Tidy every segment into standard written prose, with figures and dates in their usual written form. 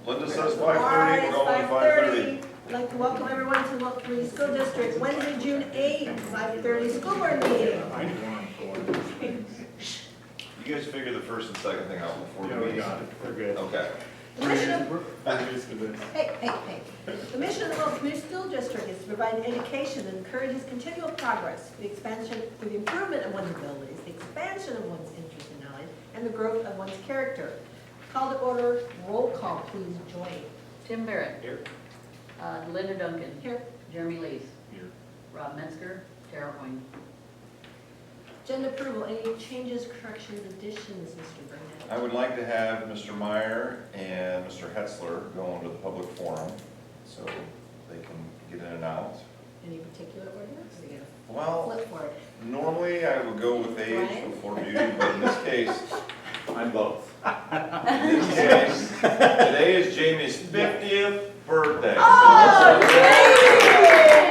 Linda says All right, 5:30, it's we're going to 5:30. I'd like to welcome everyone to Wilton Community School District, Wednesday, June 8th, 5:30 school board meeting. You guys figure the first and second thing out before the Yeah, we meeting? got it, we're good. Okay. The mission of, We're used to this. hey. The mission of the Wilton Community School District is to provide education that encourages continual progress, the expansion, through the improvement of one's abilities, the expansion of one's interest and knowledge, and the growth of one's character. Call to order, roll call, please join. Tim Barrett. Here. Linda Duncan. Here. Jeremy Lees. Here. Rob Metzger. Tara Hoyne. Agenda approval, any changes, corrections, additions, Mr. Burnett? I would like to have Mr. Meyer and Mr. Hetzler go into the public forum so they can get in and out. Any particular order? Are we gonna Well, flip for it? normally I would go with age Brian? before beauty, but in this case, I'm both. in this case, today is Jamie's 50th birthday. Oh, So- great!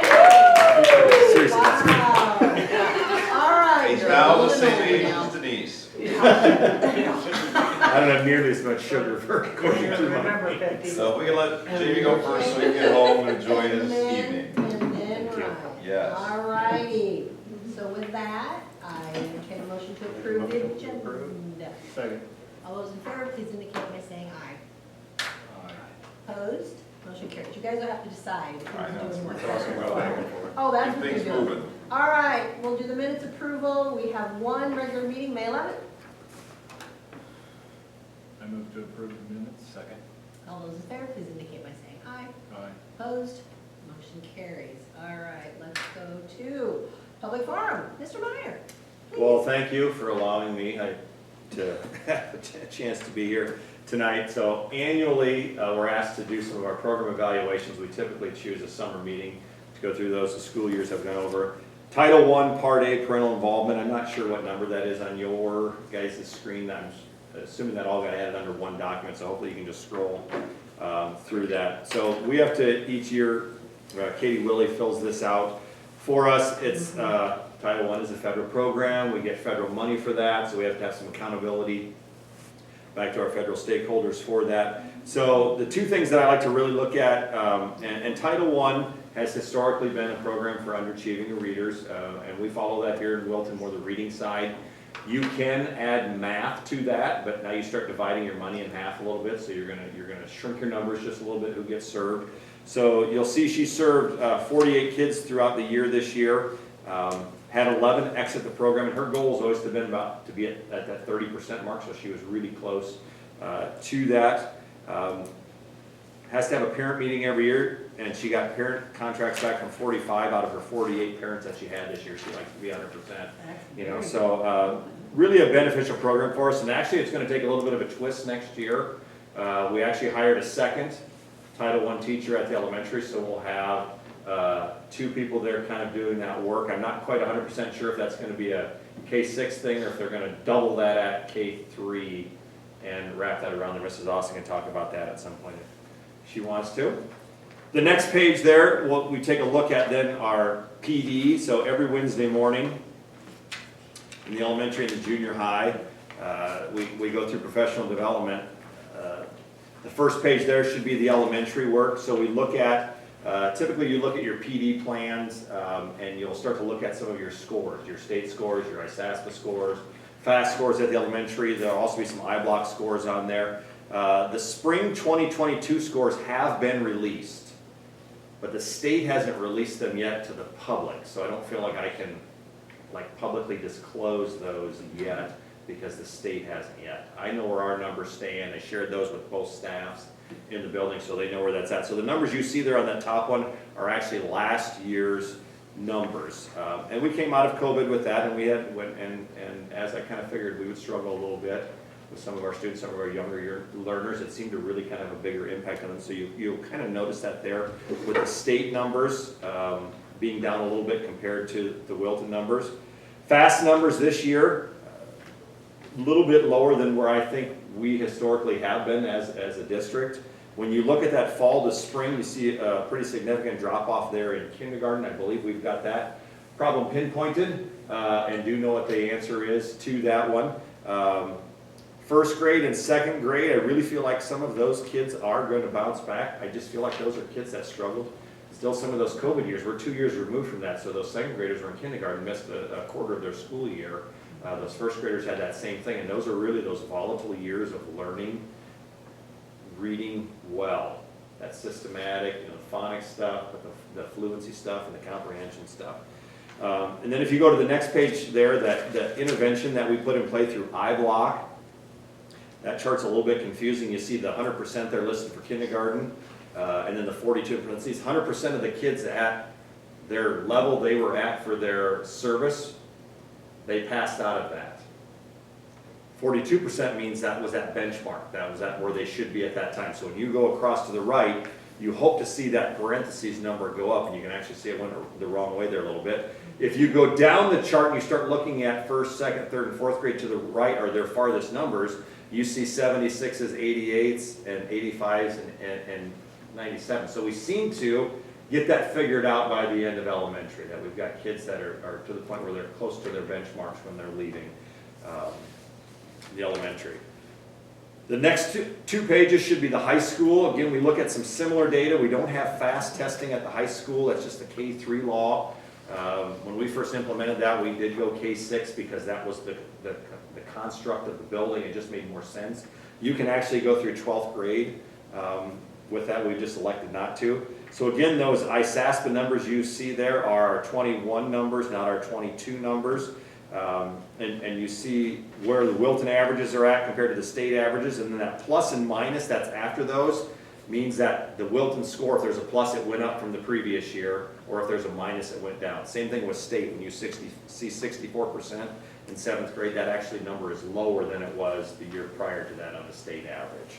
Wow. All right. He's now the same Older age now. as Denise. I don't have nearly as much sugar for a quarter to my. So we can let Jamie go first so he can get home and enjoy his evening. And then Ryan. Yes. All righty. So with that, I entertain a motion to approve the Motion to approve. agenda. Second. All those in favor, please indicate by saying aye. Aye. Opposed? Motion carries. You guys will have to decide. I know, Doing we're what. Tossing well back and forth. Oh, that's Keep what you're things doing. moving. All right, we'll do the minutes approval. We have one regular meeting, May 11th. I move to approve the minutes. Second. All those in favor, please indicate by saying aye. Aye. Opposed? Motion carries. All right, let's go to public forum. Mr. Meyer. please. Well, thank you for allowing me to have a chance to be here tonight. So annually, we're asked to do some of our program evaluations. We typically choose a summer meeting to go through those. The school years have gone over. Title I, Part A, parental involvement. I'm not sure what number that is on your guys' screen. I'm assuming that all got added under one document, so hopefully you can just scroll through that. So we have to, each year, Katie Willie fills this out for us. It's Title I is a federal program. We get federal money for that, so we have to have some accountability back to our federal stakeholders for that. So the two things that I like to really look at, and Title I has historically been a program for underachieving readers, and we follow that here in Wilton, more the reading side. You can add math to that, but now you start dividing your money in half a little bit, so you're gonna shrink your numbers just a little bit who gets served. So you'll see she served 48 kids throughout the year this year, had 11 exit the program, and her goal has always been about to be at that 30% mark, so she was really close to that. Has to have a parent meeting every year, and she got parent contracts back from 45 out of her 48 parents that she had this year. She likes to be 100%. You know, so really a beneficial program for us, and actually it's going to take a little bit of a twist next year. We actually hired a second Title I teacher at the elementary, so we'll have two people there kind of doing that work. I'm not quite 100% sure if that's going to be a K-6 thing or if they're going to double that at K-3 and wrap that around there. Mrs. Austin can talk about that at some point if she wants to. The next page there, we take a look at then our PD. So every Wednesday morning in the elementary and the junior high, we go through professional development. The first page there should be the elementary work. So we look at, typically you look at your PD plans and you'll start to look at some of your scores, your state scores, your ISASPA scores, FAST scores at the elementary. There'll also be some iBlock scores on there. The spring 2022 scores have been released, but the state hasn't released them yet to the public. So I don't feel like I can publicly disclose those yet because the state hasn't yet. I know where our numbers stand. I shared those with both staffs in the building so they know where that's at. So the numbers you see there on that top one are actually last year's numbers. And we came out of COVID with that, and we had, and as I kind of figured we would struggle a little bit with some of our students, some of our younger learners. It seemed to really kind of have a bigger impact on them. So you'll kind of notice that there with the state numbers being down a little bit compared to the Wilton numbers. FAST numbers this year, a little bit lower than where I think we historically have been as a district. When you look at that fall to spring, you see a pretty significant drop off there in kindergarten. I believe we've got that problem pinpointed and do know what the answer is to that one. First grade and second grade, I really feel like some of those kids are going to bounce back. I just feel like those are kids that struggled. Still, some of those COVID years, we're 2 years removed from that, so those second graders were in kindergarten, missed a quarter of their school year. Those first graders had that same thing, and those are really those volatile years of learning, reading well. That systematic, the phonics stuff, but the fluency stuff and the comprehension stuff. And then if you go to the next page there, that intervention that we put in play through iBlock, that chart's a little bit confusing. You see the 100% there listed for kindergarten, and then the 42 in parentheses. 100% of the kids at their level they were at for their service, they passed out of that. 42% means that was that benchmark. That was at where they should be at that time. So when you go across to the right, you hope to see that parentheses number go up, and you can actually see it went the wrong way there a little bit. If you go down the chart and you start looking at first, second, third, and fourth grade to the right, or their farthest numbers, you see 76s, 88s, and 85s, and 97. So we seem to get that figured out by the end of elementary, that we've got kids that are to the point where they're close to their benchmarks when they're leaving the elementary. The next two pages should be the high school. Again, we look at some similar data. We don't have fast testing at the high school. That's just the K-3 law. When we first implemented that, we did go K-6 because that was the construct of the building. It just made more sense. You can actually go through 12th grade. With that, we've just elected not to. So again, those ISASPA numbers you see there are our 21 numbers, not our 22 numbers. And you see where the Wilton averages are at compared to the state averages, and then that plus and minus that's after those means that the Wilton score, if there's a plus, it went up from the previous year, or if there's a minus, it went down. Same thing with state. When you see 64% in 7th grade, that actually number is lower than it was the year prior to that on the state average.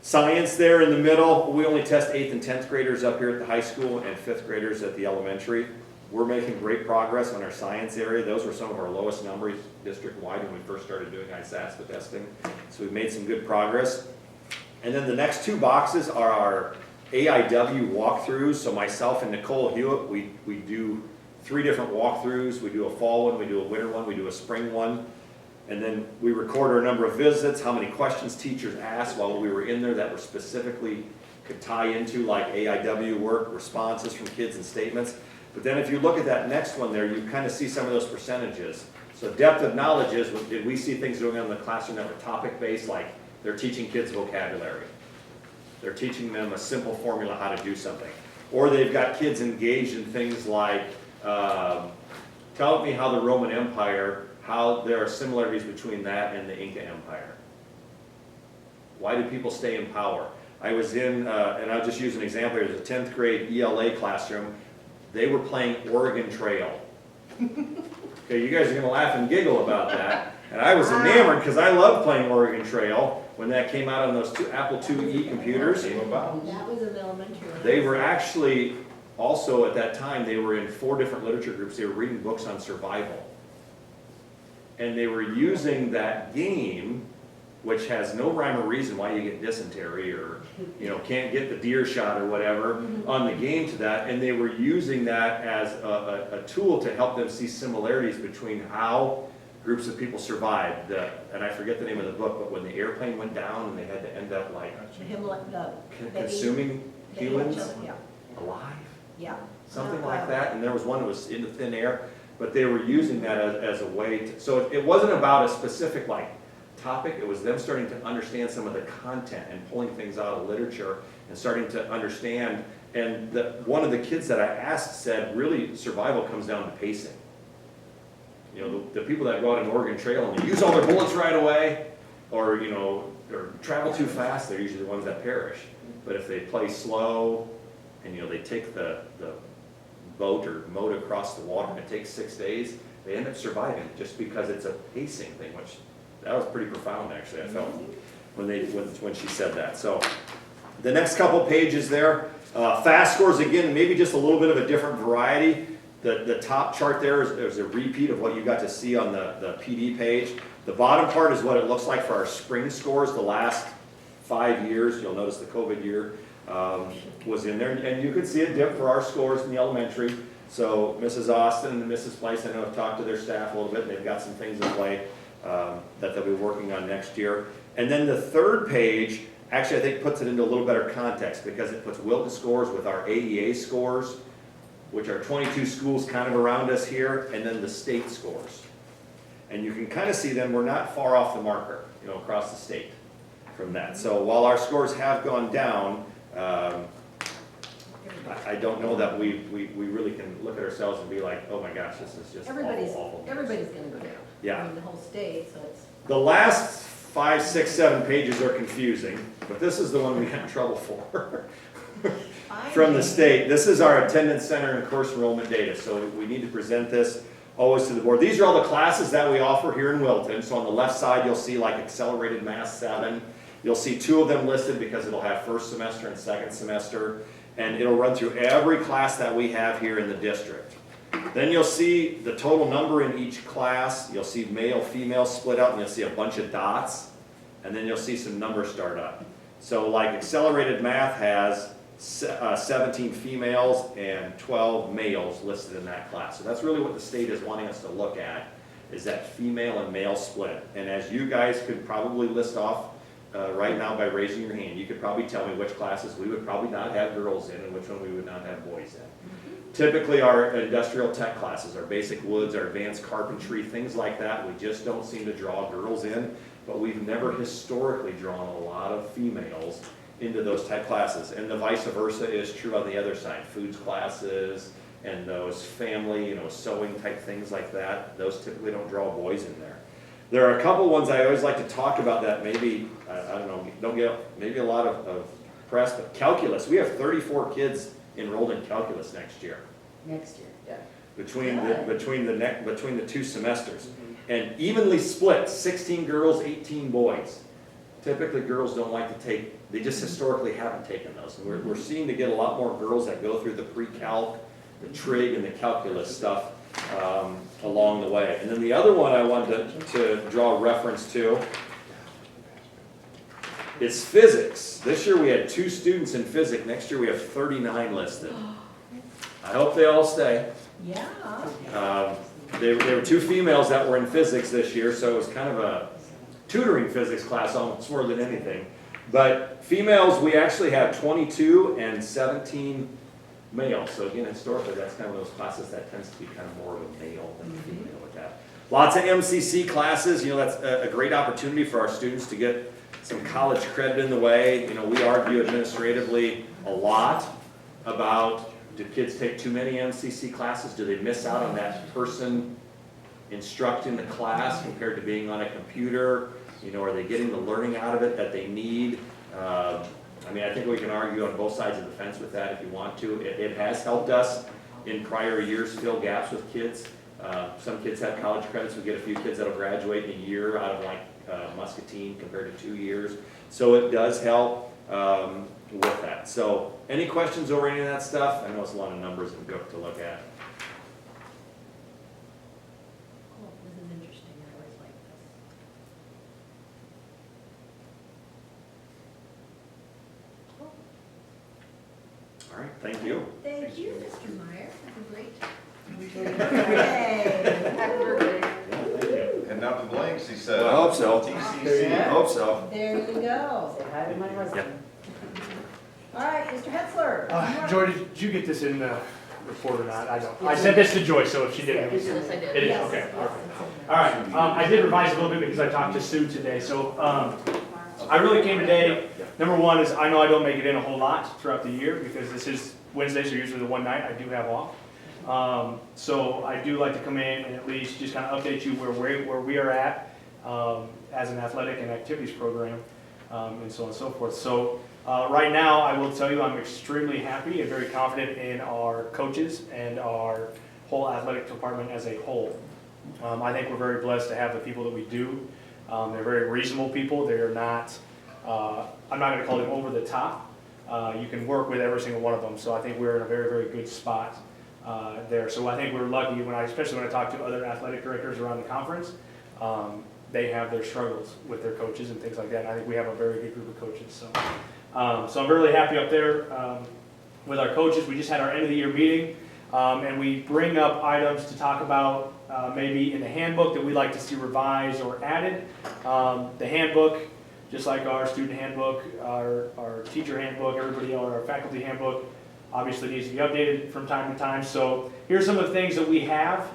Science there in the middle, we only test 8th and 10th graders up here at the high school and 5th graders at the elementary. We're making great progress on our science area. Those were some of our lowest numbers district-wide when we first started doing ISASPA testing. So we've made some good progress. And then the next two boxes are our AIW walkthroughs. So myself and Nicole Hewitt, we do 3 different walkthroughs. We do a fall one, we do a winter one, we do a spring one. And then we record our number of visits, how many questions teachers asked while we were in there that were specifically could tie into like AIW work, responses from kids and statements. But then if you look at that next one there, you kind of see some of those percentages. So depth of knowledge is, did we see things going on in the classroom that were topic-based, like they're teaching kids vocabulary. They're teaching them a simple formula how to do something. Or they've got kids engaged in things like, tell me how the Roman Empire, how there are similarities between that and the Inca Empire. Why did people stay in power? I was in, and I'll just use an example here, there's a 10th grade ELA classroom. They were playing Oregon Trail. Okay, you guys are gonna laugh and giggle about that. And I was enamored because I loved playing Oregon Trail when that came out on those Apple IIe computers. Came about. That was in elementary. They were actually, also at that time, they were in 4 different literature groups. They were reading books on survival. And they were using that game, which has no rhyme or reason why you get dysentery or, can't get the deer shot or whatever on the game to that. And they were using that as a tool to help them see similarities between how groups of people survived. And I forget the name of the book, but when the airplane went down and they had to end up like consuming humans Yeah, alive, yeah. something like that. And there was one that was in the thin air, but they were using that as a way to, so it wasn't about a specific topic, it was them starting to understand some of the content and pulling things out of literature and starting to understand. And one of the kids that I asked said, really, survival comes down to pacing. The people that go out on Oregon Trail and they use all their bullets right away, or travel too fast, they're usually the ones that perish. But if they play slow, and they take the boat or moat across the water and it takes 6 days, they end up surviving just because it's a pacing thing, which that was pretty profound actually, I felt, when she said that. So the next couple pages there, fast scores again, maybe just a little bit of a different variety. The top chart there is a repeat of what you got to see on the PD page. The bottom part is what it looks like for our spring scores the last 5 years. You'll notice the COVID year was in there, and you could see a dip for our scores in the elementary. So Mrs. Austin and Mrs. Place, I know, have talked to their staff a little bit, and they've got some things in play. that they'll be working on next year. And then the third page, actually I think puts it into a little better context because it puts Wilton scores with our AEA scores, which are 22 schools kind of around us here, and then the state scores. And you can kind of see them, we're not far off the marker, you know, across the state from that. So while our scores have gone down, I don't know that we really can look at ourselves and be like, oh my gosh, this is just Everybody's awful. gonna go down. Yeah. I mean, the whole state, so it's. The last 5, 6, 7 pages are confusing, but this is the one we got in trouble for. From the state, this is our attendance center and course enrollment data, so we need to present this always to the board. These are all the classes that we offer here in Wilton, so on the left side you'll see like Accelerated Math 7. You'll see 2 of them listed because it'll have first semester and second semester, and it'll run through every class that we have here in the district. Then you'll see the total number in each class, you'll see male, female split out, and you'll see a bunch of dots, and then you'll see some numbers start up. So like Accelerated Math has 17 females and 12 males listed in that class. So that's really what the state is wanting us to look at, is that female and male split. And as you guys could probably list off right now by raising your hand, you could probably tell me which classes we would probably not have girls in and which one we would not have boys in. Typically our industrial tech classes, our basic woods, our advanced carpentry, things like that, we just don't seem to draw girls in, but we've never historically drawn a lot of females into those type classes. And the vice versa is true on the other side. Foods classes and those family, you know, sewing type things like that, those typically don't draw boys in there. There are a couple ones I always like to talk about that maybe, I don't know, don't get maybe a lot of press, but calculus. We have 34 kids enrolled in calculus next year. Next year, yeah. Between the 2 semesters. And evenly split, 16 girls, 18 boys. Typically girls don't like to take, they just historically haven't taken those. And we're seeing to get a lot more girls that go through the pre-calc, the trig, and the calculus stuff along the way. And then the other one I wanted to draw reference to is physics. This year we had 2 students in physics. Next year we have 39 listed. I hope they all stay. Yeah. There were 2 females that were in physics this year, so it was kind of a tutoring physics class almost more than anything. But females, we actually have 22 and 17 males. So again, historically, that's kind of those classes that tends to be kind of more of a male than a female with that. Lots of MCC classes, you know, that's a great opportunity for our students to get some college credit in the way. You know, we argue administratively a lot about, do kids take too many MCC classes? Do they miss out on that person instructing the class compared to being on a computer? You know, are they getting the learning out of it that they need? I mean, I think we can argue on both sides of the fence with that if you want to. It has helped us in prior years fill gaps with kids. Some kids have college credits. We get a few kids that'll graduate in a year out of like Muscatine compared to 2 years. So it does help with that. So any questions over any of that stuff? I know it's a lot of numbers and good to look at. Cool, this is interesting, I always like this. Cool. All right, thank you. Thank you, Mr. Meyer, have a great Happy birthday. Yeah, thank you. And not the blanks, he said. I hope so. TCC. I hope so. There you go. Say hi to my husband. All right, Mr. Hetzler. Joy, did you get this in the report or not? I don't. I sent this to Joy, so if she didn't. Yes, I did. It is, Yes. okay, perfect. All right, I did revise a little bit because I talked to Sue today, so I really came today, number one is I know I don't make it in a whole lot throughout the year because this is Wednesdays are usually the one night I do have off. So I do like to come in and at least just kind of update you where we are at as an athletic and activities program and so on and so forth. So right now I will tell you I'm extremely happy and very confident in our coaches and our whole athletic department as a whole. I think we're very blessed to have the people that we do. They're very reasonable people. They're not, I'm not going to call them over the top. You can work with every single one of them. So I think we're in a very, very good spot there. So I think we're lucky especially when I talk to other athletic directors around the conference, they have their struggles with their coaches and things like that. And I think we have a very good group of coaches. So I'm really happy up there with our coaches. We just had our end of the year meeting. And we bring up items to talk about maybe in the handbook that we'd like to see revised or added. The handbook, just like our student handbook, our teacher handbook, our faculty handbook, obviously needs to be updated from time to time. So here's some of the things that we have.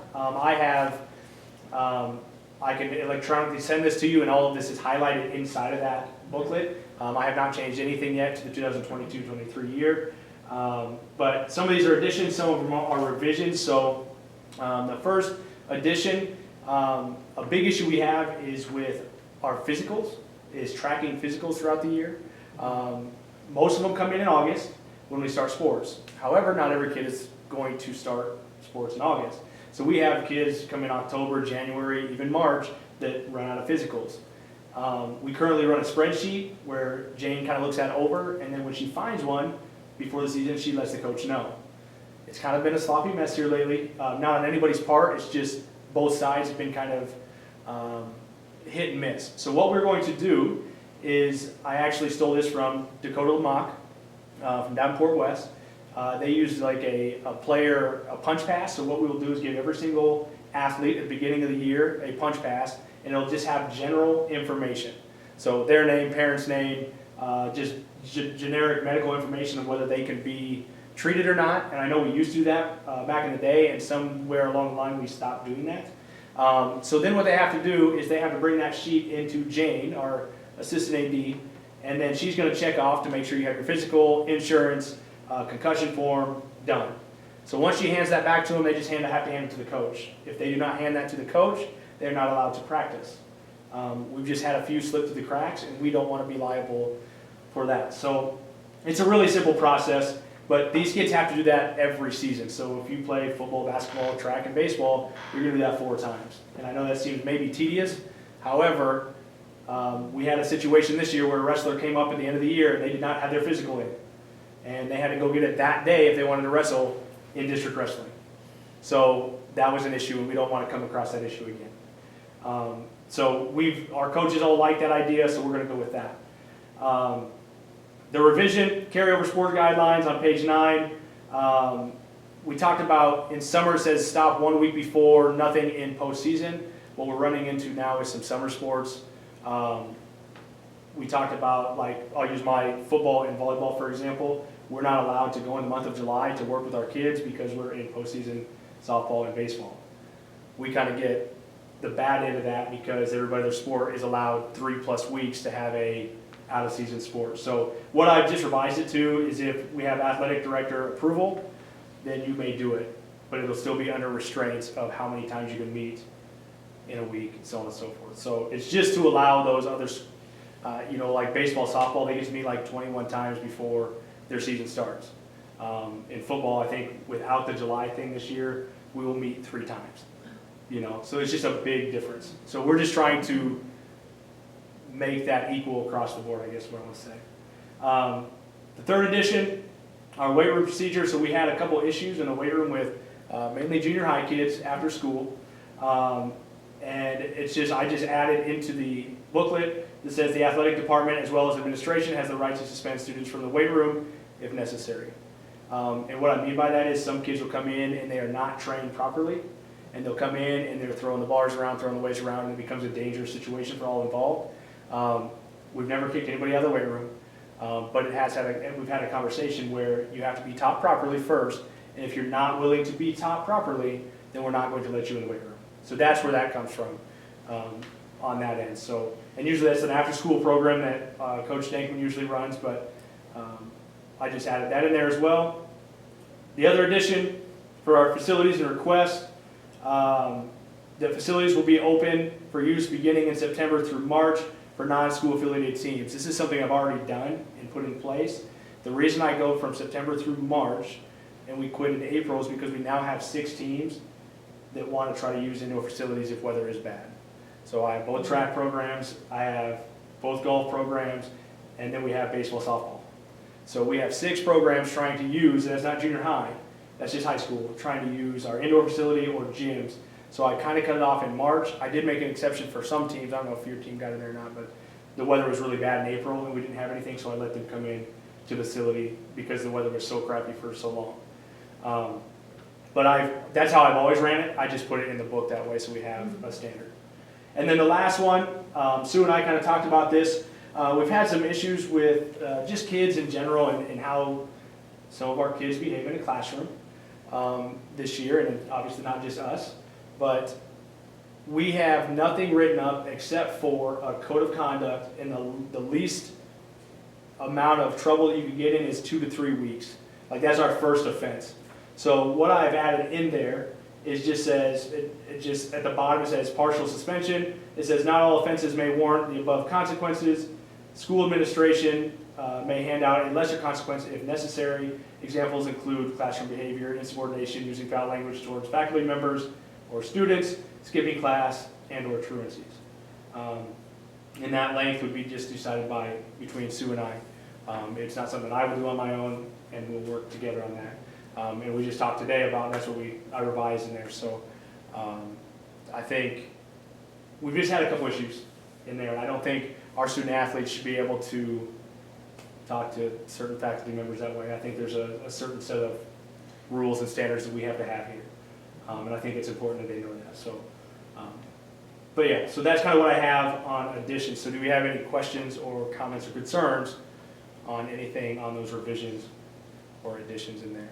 I can electronically send this to you, and all of this is highlighted inside of that booklet. I have not changed anything yet to the 2022-23 year. But some of these are additions, some of them are revisions. So the first addition, a big issue we have is with our physicals, is tracking physicals throughout the year. Most of them come in August when we start sports. However, not every kid is going to start sports in August. So we have kids come in October, January, even March that run out of physicals. We currently run a spreadsheet where Jane kind of looks that over, and then when she finds one before the season, she lets the coach know. It's kind of been a sloppy mess here lately. Not on anybody's part, it's just both sides have been kind of hit and miss. So what we're going to do is, I actually stole this from Dakota Lamach from Davenport West. They use like a punch pass. So what we will do is give every single athlete at the beginning of the year a punch pass, and it'll just have general information. So their name, parents' name, just generic medical information of whether they can be treated or not. And I know we used to do that back in the day, and somewhere along the line we stopped doing that. So then what they have to do is they have to bring that sheet into Jane, our assistant AD, and then she's going to check off to make sure you have your physical, insurance, concussion form done. So once she hands that back to them, they just have to hand it to the coach. If they do not hand that to the coach, they're not allowed to practice. We've just had a few slip through the cracks, and we don't want to be liable for that. So it's a really simple process, but these kids have to do that every season. So if you play football, basketball, track, and baseball, you're going to do that 4 times. And I know that seems maybe tedious. However, we had a situation this year where a wrestler came up at the end of the year and they did not have their physical in. And they had to go get it that day if they wanted to wrestle in district wrestling. So that was an issue, and we don't want to come across that issue again. So our coaches all like that idea, so we're going to go with that. The revision, carryover sport guidelines on page 9. We talked about in summer it says stop 1 week before, nothing in postseason. What we're running into now is some summer sports. We talked about, like, I'll use my football and volleyball for example. We're not allowed to go in the month of July to work with our kids because we're in postseason softball and baseball. We kind of get the bad end of that because everybody their sport is allowed 3+ weeks to have a out-of-season sport. So what I've just revised it to is if we have athletic director approval, then you may do it, but it'll still be under restraints of how many times you can meet in a week and so on and so forth. So it's just to allow those others, like baseball, softball, they get to meet like 21 times before their season starts. In football, I think without the July thing this year, we will meet 3 times. So it's just a big difference. So we're just trying to make that equal across the board, I guess is what I want to say. The third edition, our weight room procedure. So we had a couple issues in the weight room with mainly junior high kids after school. And it's just, I just added into the booklet that says the athletic department as well as administration has the right to suspend students from the weight room if necessary. And what I mean by that is some kids will come in and they are not trained properly, and they'll come in and they're throwing the bars around, throwing the weights around, and it becomes a dangerous situation for all involved. We've never kicked anybody out of the weight room, but we've had a conversation where you have to be taught properly first, and if you're not willing to be taught properly, then we're not going to let you in the weight room. So that's where that comes from on that end. So, and usually that's an after-school program that Coach Dankman usually runs, but I just added that in there as well. The other addition for our facilities and requests, the facilities will be open for use beginning in September through March for non-school affiliated teams. This is something I've already done and put in place. The reason I go from September through March and we quit in April is because we now have 6 teams that want to try to use indoor facilities if weather is bad. So I have both track programs, I have both golf programs, and then we have baseball, softball. So we have 6 programs trying to use, and that's not junior high, that's just high school, trying to use our indoor facility or gyms. So I kind of cut it off in March. I did make an exception for some teams. I don't know if your team got in there or not, but the weather was really bad in April and we didn't have anything, so I let them come in to the facility because the weather was so crappy for so long. But that's how I've always ran it. I just put it in the book that way so we have a standard. And then the last one, Sue and I kind of talked about this. We've had some issues with just kids in general and how some of our kids behave in a classroom this year, and obviously not just us. But we have nothing written up except for a code of conduct, and the least amount of trouble that you can get in is 2 to 3 weeks. Like that's our first offense. So what I've added in there is just says, it just at the bottom it says partial suspension. It says not all offenses may warrant the above consequences. School administration may hand out a lesser consequence if necessary. Examples include classroom behavior, insubordination, using foul language towards faculty members or students, skipping class, and or truancies. And that length would be just decided between Sue and I. It's not something I would do on my own, and we'll work together on that. And we just talked today about, that's what I revised in there. So I think we've just had a couple issues in there. And I don't think our student athletes should be able to talk to certain faculty members that way. I think there's a certain set of rules and standards that we have to have here. And I think it's important that they know that. So, but yeah, so that's kind of what I have on additions. So do we have any questions or comments or concerns on anything on those revisions or additions in there?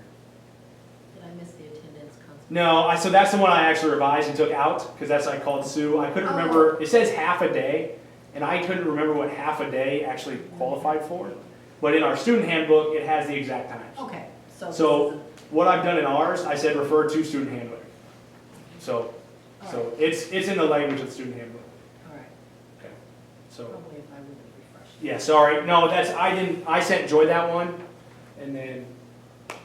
Did I miss the attendance consequence? No, so that's the one I actually revised and took out, because that's I called Sue. I couldn't remember, it says half a day, and I couldn't remember what half a day actually qualified for. But in our student handbook, it has the exact times. Okay, so. So what I've done in ours, I said refer to student handbook. So it's in the language of the student handbook. All right, Okay. So, probably if I would have refreshed. yeah, sorry. No, I sent Joy that one, and then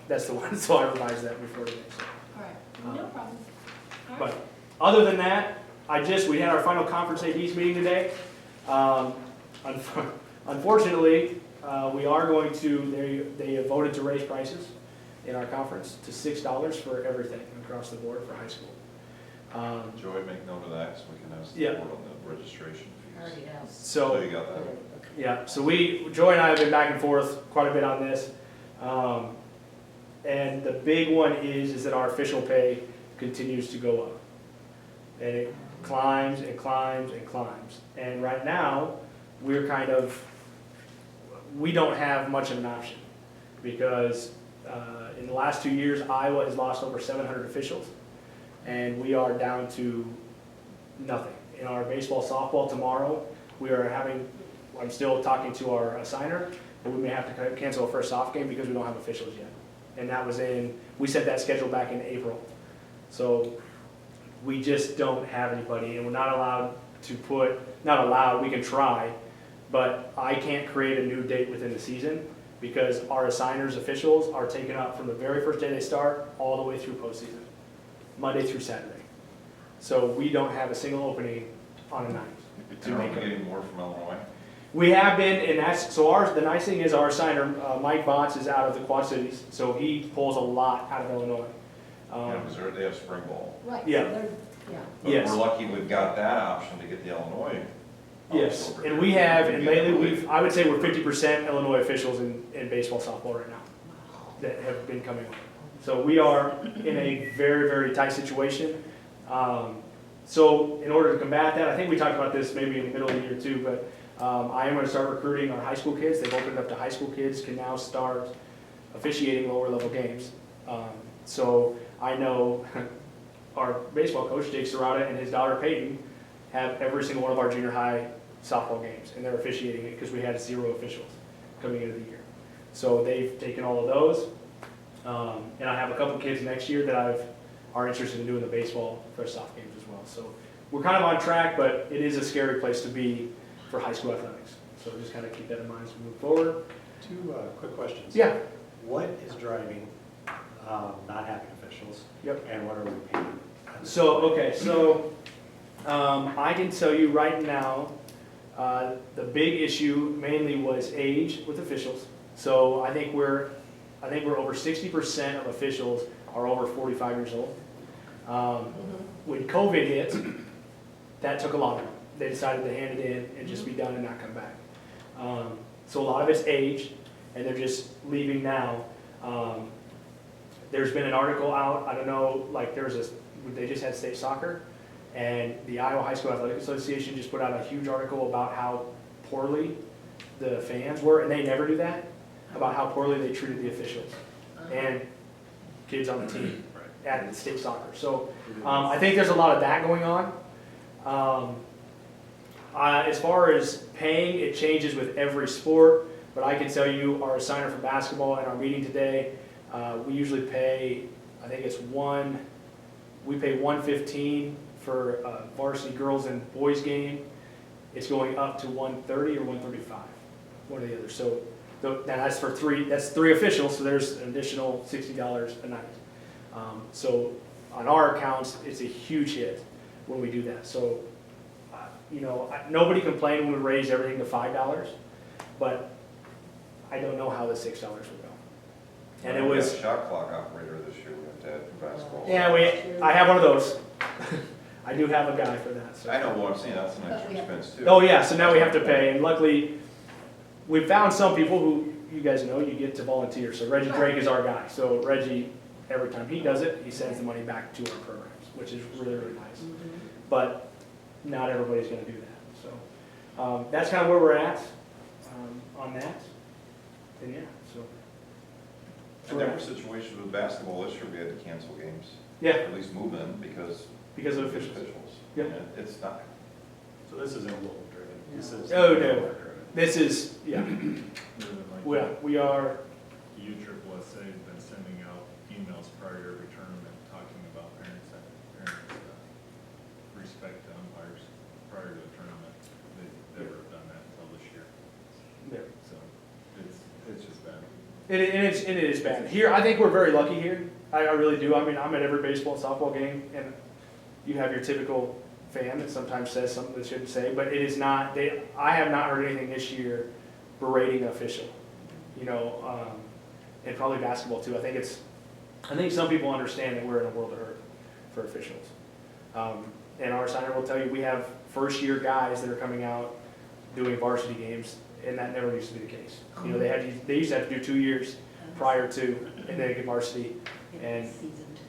that's the one, so I revised that before today. So. All right, no problem. All right. But other than that, we had our final conference ADs meeting today. Unfortunately, we are going to, they have voted to raise prices in our conference to $6 for everything across the board for high school. Joy, make note of that, so we can have Yeah. support on the registration fees. Already have. So So, you got that? yeah, so Joy and I have been back and forth quite a bit on this. And the big one is that our official pay continues to go up. And it climbs and climbs and climbs. And right now, we don't have much of an option, because in the last 2 years, Iowa has lost over 700 officials, and we are down to nothing. In our baseball, softball tomorrow, I'm still talking to our assigner, but we may have to cancel our first soft game because we don't have officials yet. And we set that schedule back in April. So we just don't have anybody, and we're not allowed to we can try, but I can't create a new date within the season, because our assigners' officials are taken up from the very first day they start all the way through postseason, Monday through Saturday. So we don't have a single opening on a night. Are we getting more from Illinois? We have been, and the nice thing is our assigner, Mike Botts, is out of the Quad Cities, so he pulls a lot out of Illinois. Yeah, because they have spring ball. Right, so Yeah. they're, yeah. But Yes. we're lucky we've got that option to get the Illinois. Yes, over and here. we have, and lately I would say we're 50% Illinois officials in baseball, softball right now that have been coming on. So we are in a very, very tight situation. So in order to combat that, I think we talked about this maybe in the middle of the year too, but I am going to start recruiting our high school kids. They've opened up to high school kids can now start officiating lower level games. So I know our baseball coach, Jake Serrata, and his daughter Peyton have every single one of our junior high softball games, and they're officiating it because we had 0 officials coming into the year. So they've taken all of those, and I have a couple kids next year that are interested in doing the baseball for soft games as well. So we're kind of on track, but it is a scary place to be for high school athletics. So just kind of keep that in mind as we move forward. 2 quick questions. Yeah. What is driving not having officials? Yep. And what are we paying? So I can tell you right now, the big issue mainly was age with officials. So I think we're over 60% of officials are over 45 years old. When COVID hit, that took a lot of them. They decided to hand it in and just be done and not come back. So a lot of it's age, and they're just leaving now. there's been an article out, I don't know, like they just had state soccer, and the Iowa High School Athletic Association just put out a huge article about how poorly the fans were, and they never do that, about how poorly they treated the officials and kids on the team at the state soccer. So I think there's a lot of that going on. As far as paying, it changes with every sport, but I can tell you our assigner for basketball in our meeting today, we usually pay, I think it's we pay $115 for a varsity girls and boys game. It's going up to $130 or $135, one or the other. So that's for that's three officials, so there's an additional $60 a night. So on our accounts, it's a huge hit when we do that. So, nobody complained when we raised everything to $5, but I don't know how the $6 will go. And it We was, got a shot clock operator this year we have to add for basketball. yeah, I have one of those. I do have a guy for that, so. I know what I'm saying, that's an extra expense too. Oh, yeah, so now we have to pay, and luckily, we found some people who, you guys know, you get to volunteer. So Reggie Drake is our guy. So Reggie, every time he does it, he sends the money back to our programs, which is really, really nice. But not everybody's gonna do that. So that's kind of where we're at on that. And yeah, so. And there were situations with basketball this year, we had to cancel games. Yeah, At least move them because of of officials. Yeah, Yep. it's not. So this isn't local driven. This is. Oh, no. driven. This is, yeah, we are, USSSA has been sending out emails prior to every tournament talking about parents respect to umpires prior to the tournament. They've never done that until this year. there. So it's just bad. It is bad. Here, I think we're very lucky here. I really do. I mean, I'm at every baseball and softball game, and you have your typical fan that sometimes says something they shouldn't say, but it is not, I have not heard anything this year berating an official, and probably basketball too. I think some people understand that we're in a world of hurt for officials. And our signer will tell you, we have first-year guys that are coming out doing varsity games, and that never used to be the case. They used to have to do 2 years prior to, and then get varsity. And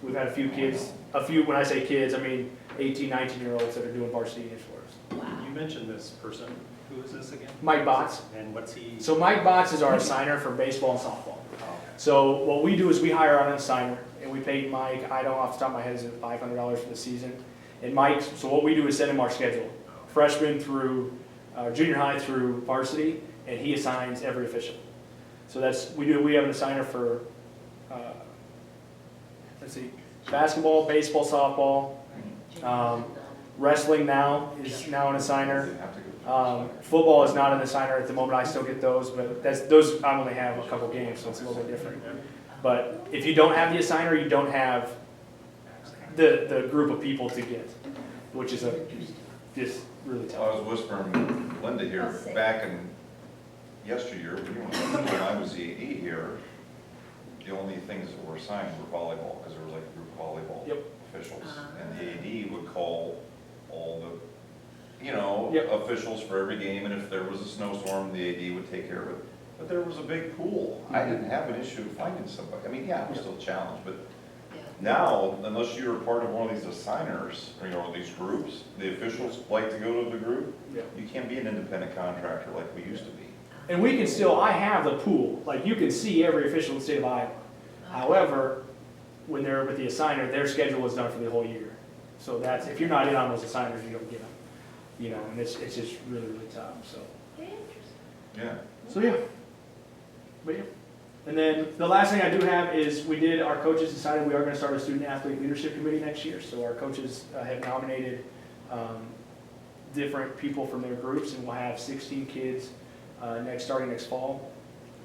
we've had a few kids, when I say kids, I mean 18, 19-year-olds that are doing varsity games for us. You mentioned this person. Who is this again? Mike Botts. And what's he? So Mike Botts is our assigner for baseball and softball. Oh, So what we do is we hire on an assigner, and we pay Mike, I don't off the top of my head, is it $500 for the season? And Mike, so what we do is send him our schedule, freshman through, junior high through varsity, and he assigns every official. So we have an assigner for, basketball, baseball, softball, wrestling now is now an assigner. They have to go. Football is not an assigner at the moment. I still get those, but those I only have a couple games, so it's a little bit different. But if you don't have the assigner, you don't have the group of people to get, which is just really tough. I was whispering Linda here, back in yesteryear, when I was the AD here, the only things that were assigned were volleyball, because there was like group volleyball Yep. officials. And the AD would call all the, Yep. officials for every game, and if there was a snowstorm, the AD would take care of it. But there was a big pool. I didn't have an issue finding somebody. I mean, yeah, it was still a challenge, but now, unless you're part of one of these assigners, or these groups, the officials like to go to the group, Yep. you can't be an independent contractor like we used to be. And we can still, I have the pool, like you can see every official in the state of Iowa. However, when they're with the assigner, their schedule is done for the whole year. So that's, if you're not in on those assigners, you don't get them. And it's just really, really tough, so. Yeah. So, yeah. But, yeah. And then the last thing I do have is our coaches decided we are gonna start a student athlete leadership committee next year. So our coaches have nominated different people from their groups, and we'll have 16 kids starting next fall.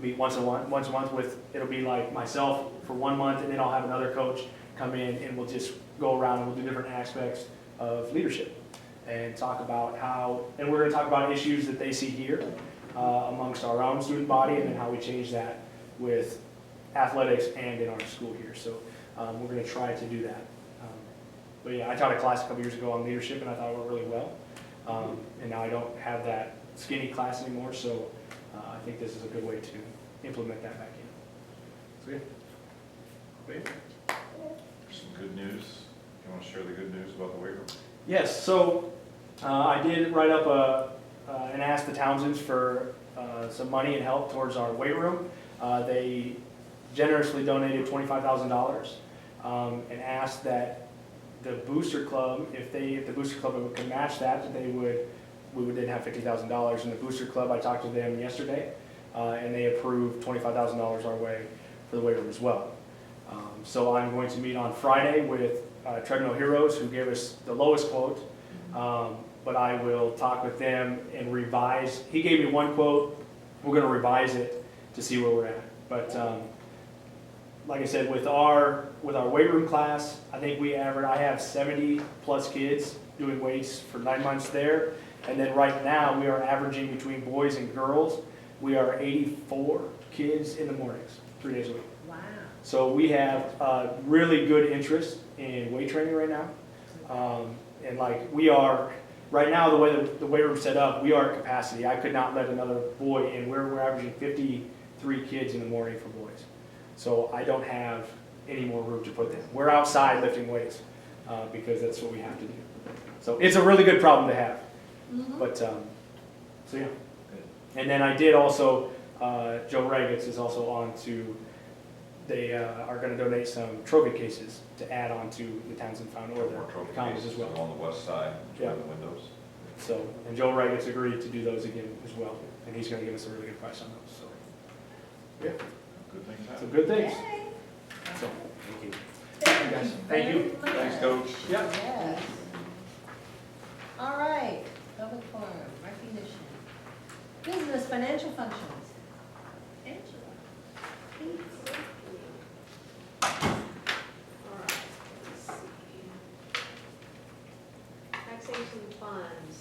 Meet once a month it'll be like myself for 1 month, and then I'll have another coach come in, and we'll just go around and we'll do different aspects of leadership and talk about and we're gonna talk about issues that they see here amongst our own student body, and then how we change that with athletics and in our school here. So we're gonna try to do that. But yeah, I taught a class a couple years ago on leadership, and I thought it went really well. And now I don't have that skinny class anymore, so I think this is a good way to implement that back in. So yeah. some good news. You want to share the good news about the weight room? Yes, so I did write up and ask the Townsends for some money and help towards our weight room. They generously donated $25,000 and asked that the Booster Club, if the Booster Club could match that, we would then have $50,000. And the Booster Club, I talked to them yesterday, and they approved $25,000 our way for the weight room as well. So I'm going to meet on Friday with Treadmill Heroes, who gave us the lowest quote, but I will talk with them and revise. He gave me one quote, we're going to revise it to see where we're at. But like I said, with our weight room class, I think I have 70 plus kids doing weights for 9 months there. And then right now, we are averaging between boys and girls, we are 84 kids in the mornings, 3 days a week. Wow. So we have really good interest in weight training right now. And like we are, right now, the way the weight room's set up, we are at capacity. I could not let another boy in. We're averaging 53 kids in the morning for boys. So I don't have any more room to put them. We're outside lifting weights because that's what we have to do. So it's a really good problem to have. But, so yeah. And then I did also, Joe Ragetz is also on to, they are going to donate some trophy cases to add on to the Townsend Fountain or More the trophy condos cases as well. on the west side, Yeah. between the windows. So, and Joe Ragetz agreed to do those again as well. And he's going to give us a really good price on those, so. Yeah, Good thing to some have. good things. Yay. So, Thank you. Thank guys. you Thank you. very much. Thanks, Coach. Yeah. Yes. All right, public forum, recognition. Business financial functions. Angela, please. Alright, let's see. Taxation funds.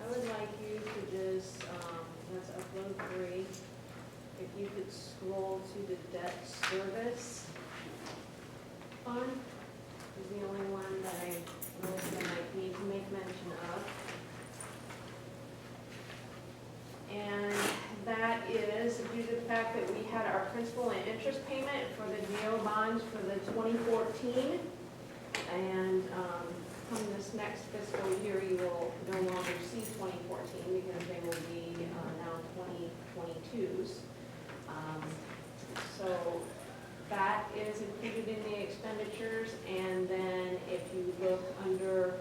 I would like you to just, that's upload 3. If you could scroll to the debt service fund, is the only one that I might need to make mention of. And that is due to the fact that we had our principal and interest payment for the GO bonds for the 2014. And come this next fiscal year, you will no longer see 2014 because they will be now 2022s. So that is included in the expenditures. And then if you look under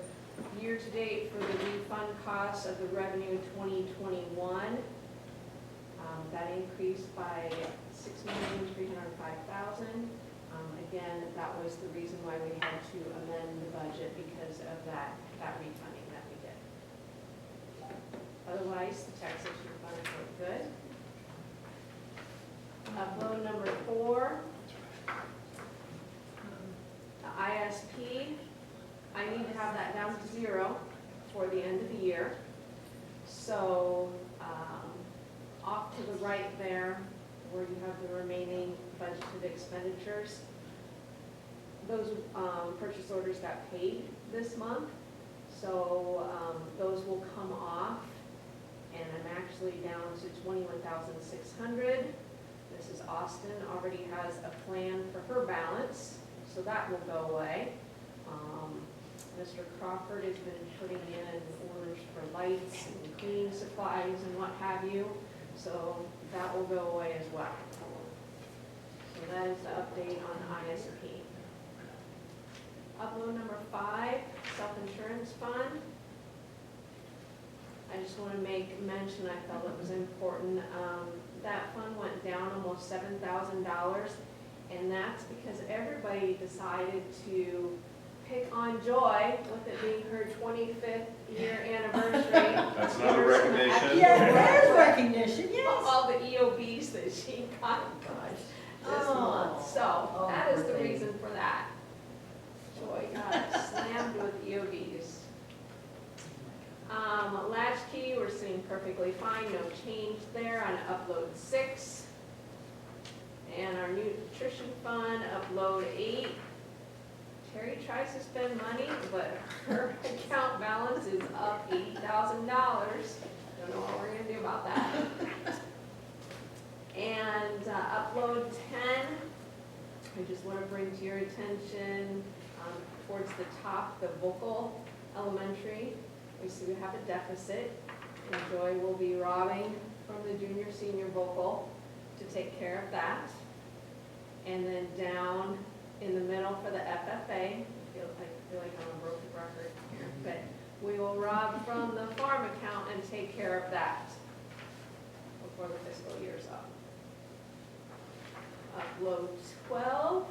year-to-date for the refund costs of the revenue 2021, that increased by $6,305,000. Again, that was the reason why we had to amend the budget because of that refunding that we did. Otherwise, the taxation funds look good. Upload number 4, the ISP. I need to have that down to 0 for the end of the year. So off to the right there, where you have the remaining budgeted expenditures, those purchase orders got paid this month. So those will come off, and I'm actually down to $21,600. Mrs. Austin already has a plan for her balance, so that will go away. Mr. Crawford has been putting in orders for lights and cleaning supplies and what have you, so that will go away as well. So that is the update on ISP. Upload number 5, self-insurance fund. I just want to make mention, I felt it was important. That fund went down almost $7,000, and that's because everybody decided to pick on Joy with it being her 25th year anniversary. That's another recognition. Yeah, there's recognition, yes. All the EOBs that she got this month. So that is the reason for that. Joy got slammed with EOBs. Latchkey, we're sitting perfectly fine, no change there on upload 6. And our nutrition fund, upload 8. Terry tries to spend money, but her account balance is up $80,000. Don't know what we're gonna do about that. And upload 10, I just want to bring to your attention, towards the top, the vocal elementary, we see we have a deficit, and Joy will be robbing from the junior, senior vocal to take care of that. And then down in the middle for the FFA, I feel like I'm a broken record here, but we will rob from the farm account and take care of that before the fiscal year's up. Upload 12,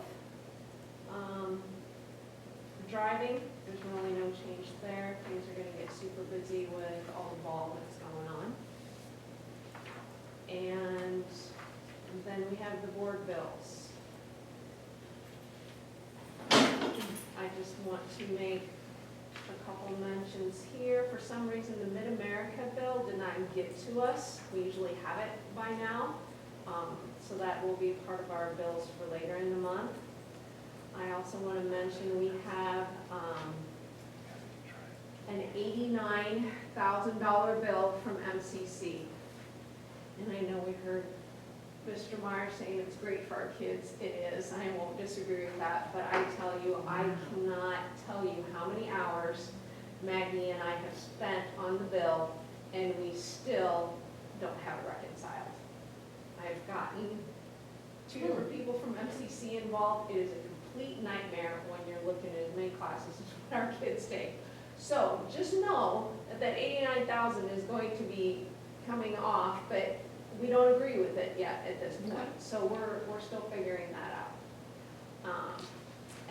driving, there's really no change there. Things are gonna get super busy with all the ball that's going on. And then we have the board bills. I just want to make a couple mentions here. For some reason, the Mid-America bill did not get to us. We usually have it by now. So that will be part of our bills for later in the month. I also want to mention we have an $89,000 bill from MCC. And I know we heard Mr. Meyer saying it's great for our kids. It is. I won't disagree with that. But I tell you, I cannot tell you how many hours Maggie and I have spent on the bill, and we still don't have it reconciled. I've gotten 2 different people from MCC involved. It is a complete nightmare when you're looking at as many classes as what our kids take. So just know that 89,000 is going to be coming off, but we don't agree with it yet at this point. So we're still figuring that out.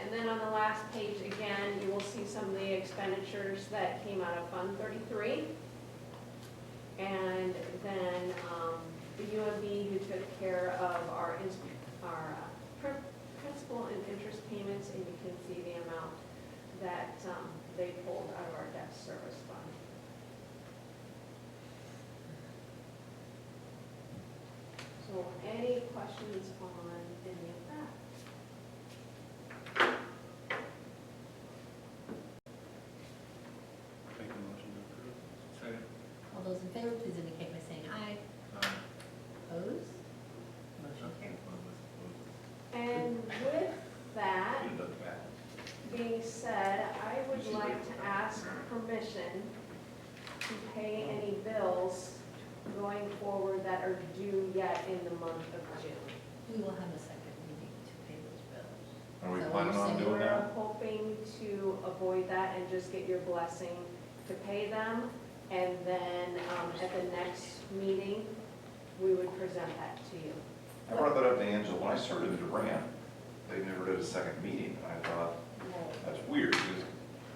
And then on the last page, again, you will see some of the expenditures that came out of Fund 33. And then the UMB who took care of our principal and interest payments, and you can see the amount that they pulled out of our debt service fund. So any questions on any of that? Make a motion to approve. Second. All those in favor, please indicate by saying aye. Opposed? Motion carried. And with that Could've done that. being said, I would like to ask permission to pay any bills going forward that are due yet in the month of June. We will have a second meeting to pay those bills. Are we So planning you're on saying doing We're that? hoping to avoid that and just get your blessing to pay them. And then at the next meeting, we would present that to you. I brought that up to Angela. When I started in Durant, they never did a second meeting. And I thought, that's weird, because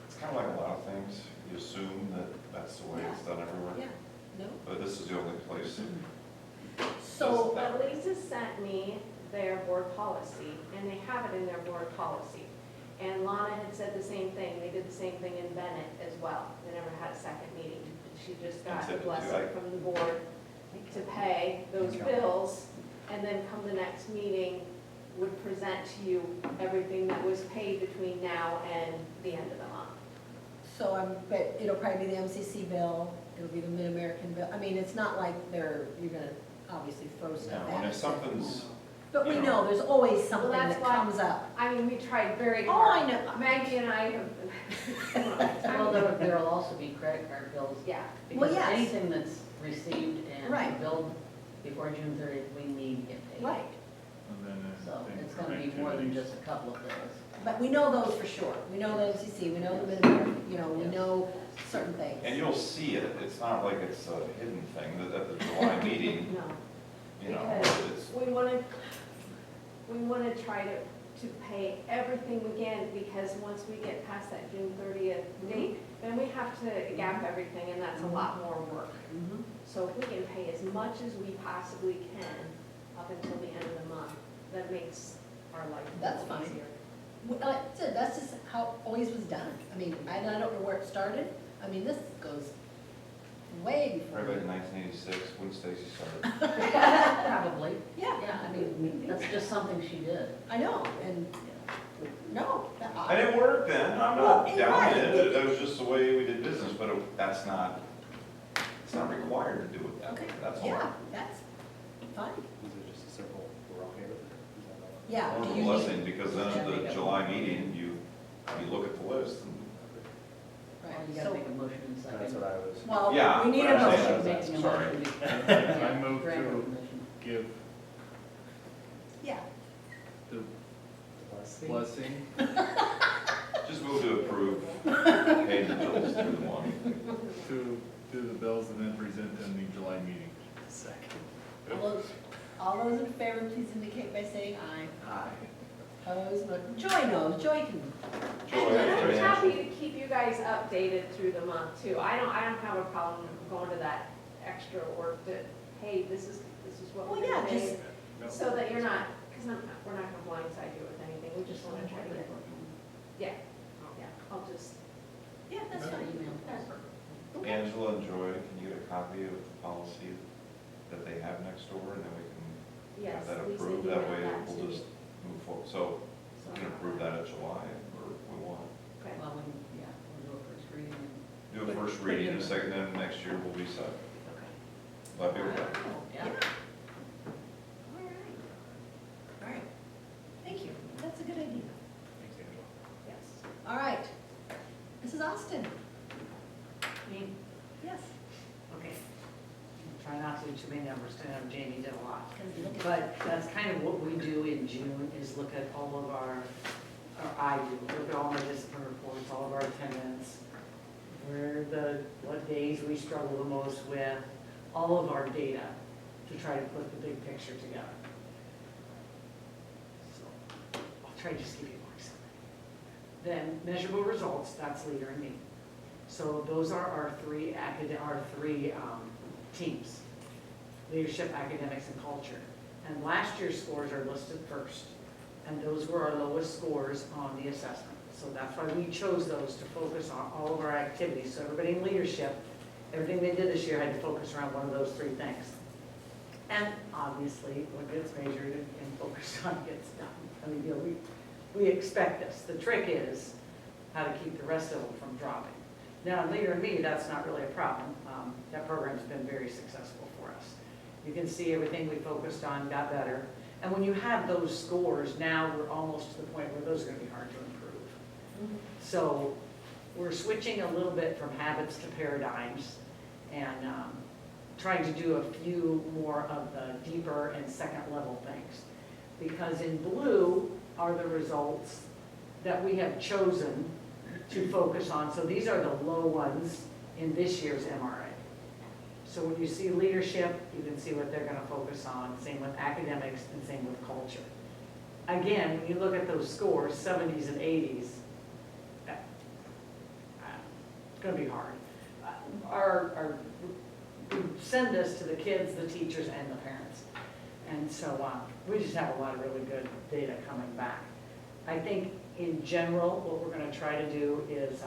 it's kind of like a lot of things. You assume that that's the way it's done everywhere. Yeah, no? But this is the only place. So, But Lisa sent me their board policy, and they have it in their board policy. And Lana had said the same thing. They did the same thing in Bennett as well. They never had a second meeting. She just got the Intended to, blessing from the board to pay those bills, and then come the next meeting, would present to you everything that was paid between now and the end of the month. so but it'll probably be the MCC bill, it'll be the Mid-American bill. I mean, it's not like you're gonna obviously throw stuff No, and at if us. something's, But we you know, there's always something that's that why- comes up. I mean, we tried very Oh, hard. I know. Maggie and I have. Well, there'll also be credit card bills, Yeah, Well, because yes. anything that's received Right. and billed before June 30th, we need to get paid. Right, And then I So think it's for gonna be more than activities. just a couple of bills. but we know those for sure. We know the MCC, we know the Mid-American, you know, we Yes. know certain things. and you'll see it. It's not like it's a hidden thing that at the July meeting, no. you know, Because it's, we want to try to pay everything we can, because once we get past that June 30th date, then we have to gap everything, and that's a lot more work. Mhm. So if we can pay as much as we possibly can up until the end of the month, that makes our life a That's little fine. easier. Well, like I said, that's just how it always was done. I mean, I don't know where it started. I mean, this goes way before. probably in 1986 when Stacy started. Probably. Yeah, Yeah, I mean, that's just something she did. I know, and, no. And it worked then. I'm Well, not it down was. it. That was just the way we did business, but that's not, it's not required to do it that way. Okay, That's all. yeah, that's fine. Is it just a simple, we're okay with it? Is that all? Yeah. More of do a you blessing, because then at Yeah, the make a July motion. meeting, you look at the list and, Well, you So- gotta make a motion in a second. That's what I was. Well, Yeah, we need but a I'm saying motion. Making a Sorry. motion. I move Grant to permission. give Yeah. the Blessing. blessing. just move to approve paying the bills through the month. To do the bills and then present in the July meeting. All those in favor, please indicate by saying aye. Aye. Opposed, Joy knows, Joy can. And I'm happy to keep you guys updated through the month too. I don't have a problem going to that extra work to, hey, this is what Well, we're yeah, gonna just, pay. So that you're not, because we're not gonna blindside you with anything. We just wanna try to get, yeah, I'll just, yeah, that's fine. Email. Angela and Joy, can you get a copy of the policy that they have next door, and then we can yes, have that Lisa approved? emailed That way that we'll to just me. move forward. So we can approve that at July, or we want. Okay. Well, yeah, we'll do a first reading. Do a first reading, and a second, then next year we'll be set. Okay. That'd be okay. Yeah. All right. All right. Thank you. That's a good idea. Thanks, Angela. Yes. All right. Mrs. Austin? Me? Yes. Okay. Try not to do too many numbers, because I know Jamie did a lot. But that's kind of what we do in June, is look at all of our, or I do, look at all my discipline reports, all of our attendance, what days we struggle the most with, all of our data, to try to put the big picture together. So, I'll try to just give you more example. Then measurable results, that's Leader and me. So those are our three teams: leadership, academics, and culture. And last year's scores are listed first, and those were our lowest scores on the assessment. So that's why we chose those to focus on all of our activities. So everybody in leadership, everything they did this year had to focus around one of those three things. And obviously, what gets measured and focused on gets done. I mean, you know, we expect this. The trick is how to keep the rest of them from dropping. Now, in Leader and Me, that's not really a problem. That program's been very successful for us. You can see everything we focused on got better. And when you have those scores, now we're almost to the point where those are going to be hard to improve. So we're switching a little bit from habits to paradigms, and trying to do a few more of the deeper and second level things. Because in blue are the results that we have chosen to focus on. So these are the low ones in this year's MRA. So when you see leadership, you can see what they're going to focus on, same with academics and same with culture. Again, when you look at those scores, 70s and 80s, it's going to be hard. We send this to the kids, the teachers, and the parents. And so we just have a lot of really good data coming back. I think in general, what we're going to try to do is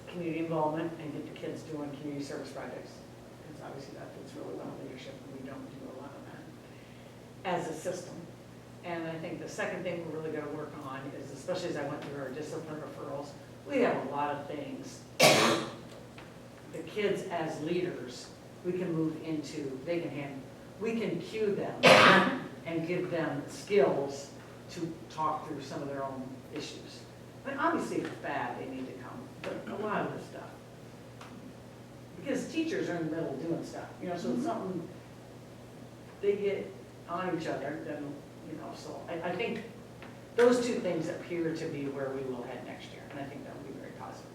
community involvement and get the kids doing community service projects. Because obviously that fits really well in leadership, and we don't do a lot of that as a system. And I think the second thing we're really going to work on is, especially as I went through our discipline referrals, we have a lot of things. The kids as leaders, we can move into, we can cue them and give them skills to talk through some of their own issues. But obviously if it's bad, they need to come, but a lot of the stuff. Because teachers are in the middle doing stuff, you know, so it's something, they get on each other, then, you know, so I think those two things appear to be where we will head next year, and I think that will be very positive.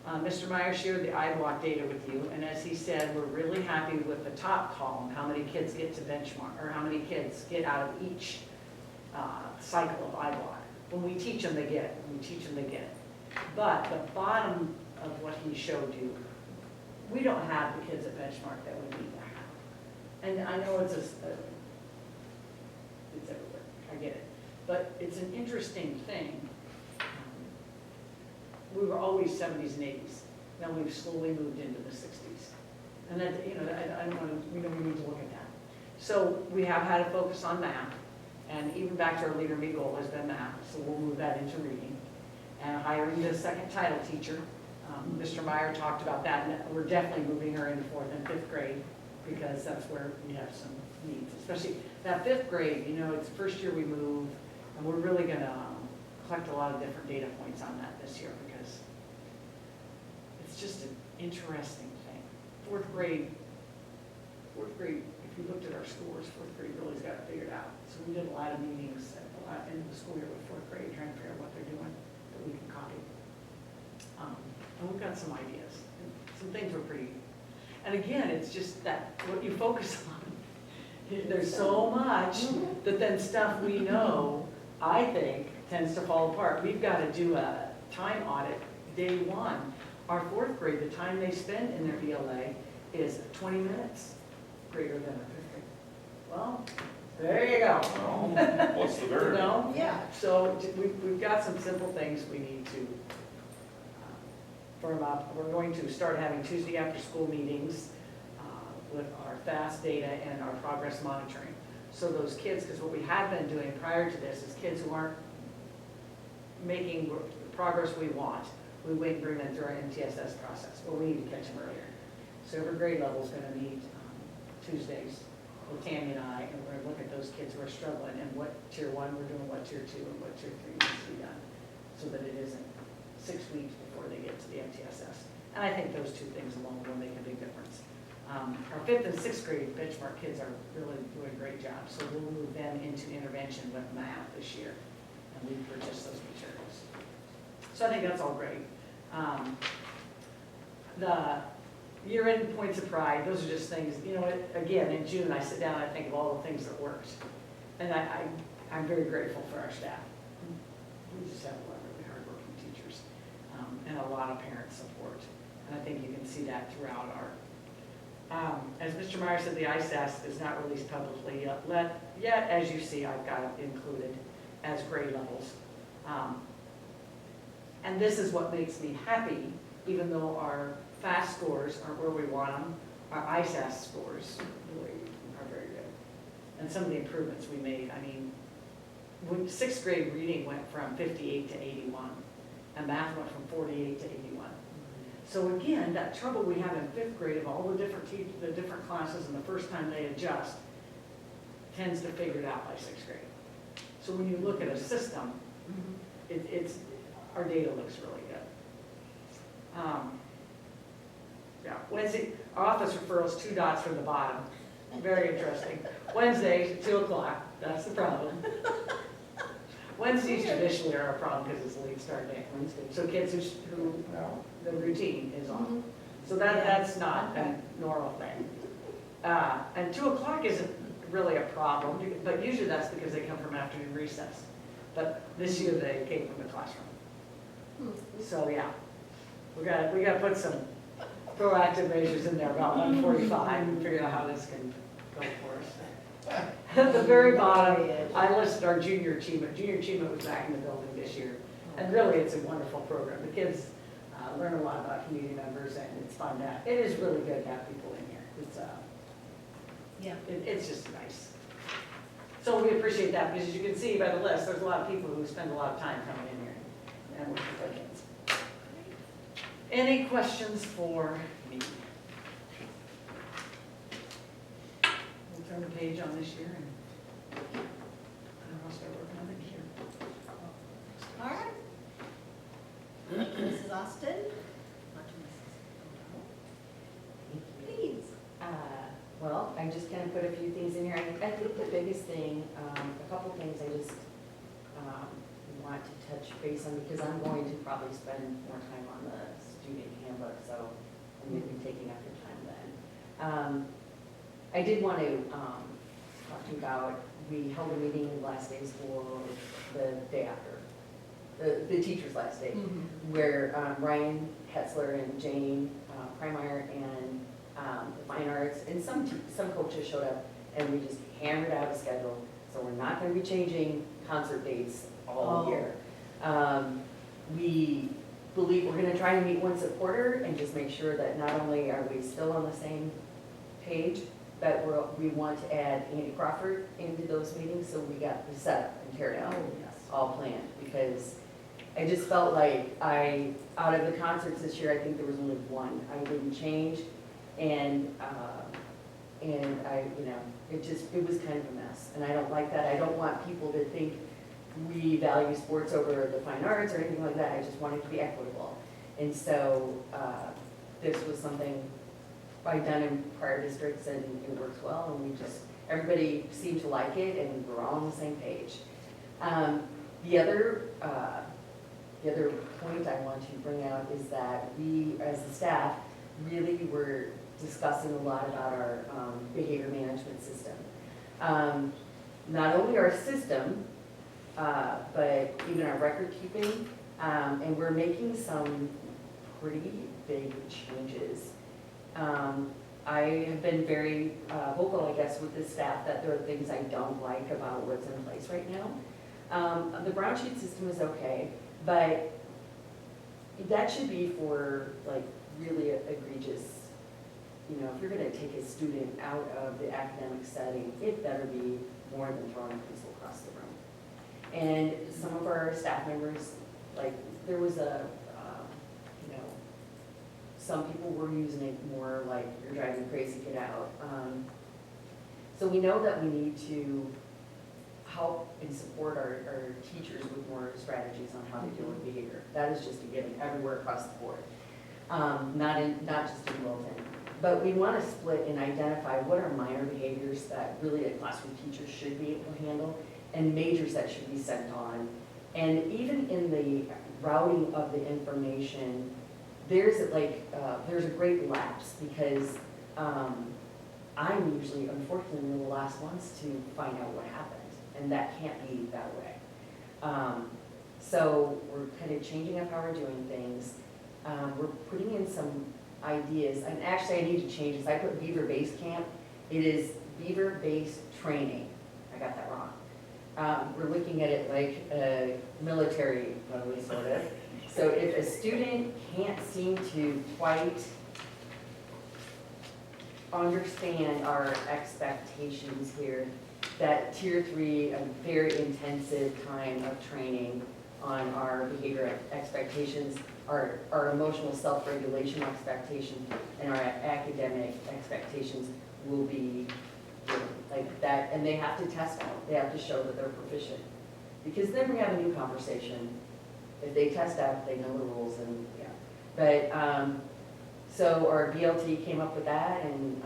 Mr. Meyer shared the iBlock data with you, and as he said, we're really happy with the top column, how many kids get to benchmark, or how many kids get out of each cycle of iBlock. When we teach them, they get it. When we teach them, they get it. But the bottom of what he showed you, we don't have the kids at benchmark that we need to have. And I know it's everywhere. I get it. But it's an interesting thing. We were always 70s and 80s. Now we've slowly moved into the 60s. And that, you know, I don't want to, we need to look at that. So we have had a focus on math, and even back to our Leader Me goal has been math, so we'll move that into reading. And hiring the second title teacher. Mr. Meyer talked about that, and we're definitely moving her into 4th and 5th grade, because that's where we have some needs, especially That fifth grade, you know, it's the first year we move, and we're really gonna collect a lot of different data points on that this year, because it's just an interesting thing. Fourth grade, if you looked at our scores, fourth grade really's got it figured out. So we did a lot of meetings at the end of the school year with fourth grade, trying to figure out what they're doing that we can copy. And we've got some ideas, and some things were pretty, and again, it's just that, what you focus on. There's so much that then stuff we know, I think, tends to fall apart. We've got to do a time audit day one. Our fourth grade, the time they spend in their ELA is 20 minutes greater than our fifth grade. Well, there you go. Well, what's the You variable? know? Yeah. So we've got some simple things we need to firm up. We're going to start having Tuesday after school meetings with our FAST data and our progress monitoring. So those kids, because what we had been doing prior to this is kids who aren't making the progress we want, we wait and bring them through our MTSS process. Well, we need to catch them earlier. So every grade level is going to meet Tuesdays with Tammy and I, and we're going to look at those kids who are struggling and what tier 1 we're doing, what tier 2, and what tier 3 needs to be done, so that it isn't 6 weeks before they get to the MTSS. And I think those two things alone will make a big difference. Our 5th and 6th grade benchmark kids are really doing a great job, so we'll move them into intervention with math this year, and we purchase those materials. So I think that's all great. The year-end points of pride, those are just things, you know, again, in June, I sit down and I think of all the things that worked. And I'm very grateful for our staff. We just have a lot of really hardworking teachers, and a lot of parent support. And I think you can see that throughout our, as Mr. Meyer said, the ISAS is not released publicly yet, as you see, I've got it included as grade levels. And this is what makes me happy, even though our FAST scores aren't where we want them, our ISAS scores really are very good. And some of the improvements we made, I mean, when 6th grade reading went from 58 to 81, and math went from 48 to 81. So again, that trouble we have in 5th grade of all the different classes and the first time they adjust tends to figure it out by 6th grade. So when you look at a system, it's our data looks really good. Yeah, Wednesday, our office referrals, 2 dots from the bottom. Very interesting. Wednesdays, 2 o'clock, that's the problem. Wednesdays traditionally are a problem because it's a late start day. So kids who the routine is on. So that's not a normal thing. And 2 o'clock isn't really a problem, but usually that's because they come from afternoon recess. But this year they came from the classroom. So yeah, we got to put some proactive measures in there about 1:45 and figure out how this can go for us. At the very bottom, I listed our junior achievement. Junior achievement was back in the building this year. And really, it's a wonderful program. The kids learn a lot about community members, and it's fun to have. It is really good to have people in here. It's just nice. So we appreciate that, because as you can see by the list, there's a lot of people who spend a lot of time coming in here and working with our kids. Any questions for me? We'll turn the page on this year and I'll start working on it here. All right. Mrs. Austin? Please. Well, I just kind of put a few things in here. I think the biggest thing, a couple things I just want to touch base on, because I'm going to probably spend more time on the student handbook, so I'm going to be taking up your time then. I did want to talk to you about, we held a meeting the last day of school, the day after, the teacher's last day, where Ryan Hetzler and Jane Primeyer and the fine arts and some coaches showed up, and we just hammered out a schedule. So we're not going to be changing concert dates all year. We believe we're going to try and meet once a quarter and just make sure that not only are we still on the same page, but we want to add Andy Crawford into those meetings, so we got the setup and tear down all planned, because I just felt like out of the concerts this year, I think there was only one I didn't change, and and it was kind of a mess, and I don't like that. I don't want people to think we value sports over the fine arts or anything like that. I just want it to be equitable. And so, this was something I've done in prior districts, and it works well, and everybody seemed to like it, and we're all on the same page. The other point I want to bring out is that we, as a staff, really were discussing a lot about our behavior management system. Not only our system, but even our record keeping, and we're making some pretty big changes. I have been very vocal, I guess, with the staff that there are things I don't like about what's in place right now. The brown sheet system is okay, but that should be for like really egregious, if you're gonna take a student out of the academic setting, it better be more than throwing a pencil across the room. And some of our staff members, like, there was some people were using it more like, you're driving me crazy, get out. So we know that we need to help and support our teachers with more strategies on how to deal with behavior. That is just a given everywhere across the board, not just in Wilton. But we want to split and identify what are minor behaviors that really a classroom teacher should be able to handle, and majors that should be sent on. And even in the routing of the information, there's a great lapse, because I'm usually, unfortunately, the last ones to find out what happened, and that can't be that way. So we're kind of changing up how we're doing things. We're putting in some ideas, and actually I need to change this. I put Beaver Base Camp. It is Beaver Base Training. I got that wrong. We're looking at it like a military mode, sort of. So if a student can't seem to quite understand our expectations here, that Tier 3, a very intensive time of training on our behavior expectations, our emotional self-regulation expectations, and our academic expectations will be like that, and they have to test out. They have to show that they're proficient. Because then we have a new conversation. If they test out, they know the rules, and yeah. But, so our BLT came up with that, and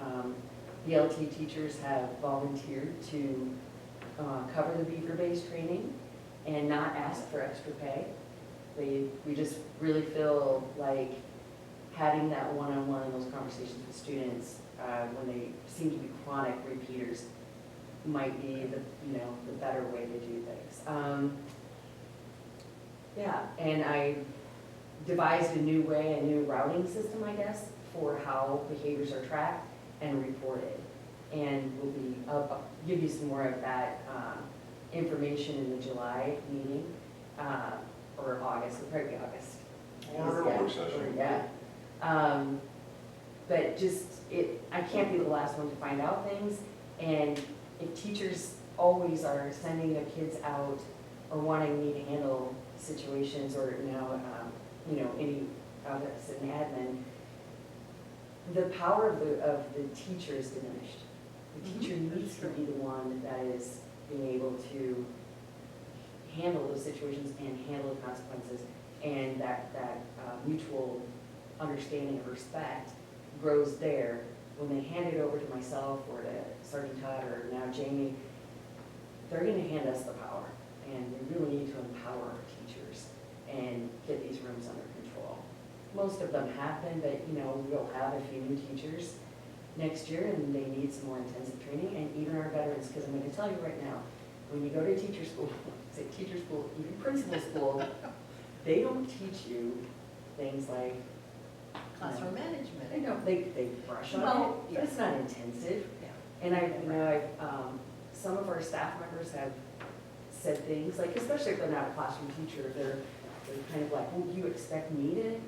BLT teachers have volunteered to cover the beaver-based training and not ask for extra pay. We just really feel like having that one-on-one in those conversations with students when they seem to be chronic repeaters might be the better way to do things. Yeah, and I devised a new routing system, I guess, for how behaviors are tracked and reported. And I'll give you some more of that information in the July meeting, or August, it'll probably be August. Or a work session. Yeah. But I can't be the last one to find out things, and if teachers always are sending their kids out or wanting me to handle situations, or any of us in admin, the power of the teacher is diminished. The teacher needs to be the one that is being able to handle those situations and handle the consequences, and that mutual understanding of respect grows there. When they hand it over to myself or to Sergeant Todd or now Jamie, they're going to hand us the power, and we really need to empower our teachers and get these rooms under control. Most of them have been, but we'll have a few new teachers next year, and they need some more intensive training, and even our veterans, because I'm going to tell you right now, when you go to teacher school, even principal school, they don't teach you things like Classroom management. I know, they brush on Well, it, but it's not intensive. Yeah. And some of our staff members have said things, like, especially if they're not a classroom teacher, they're kind of like, well, you expect me to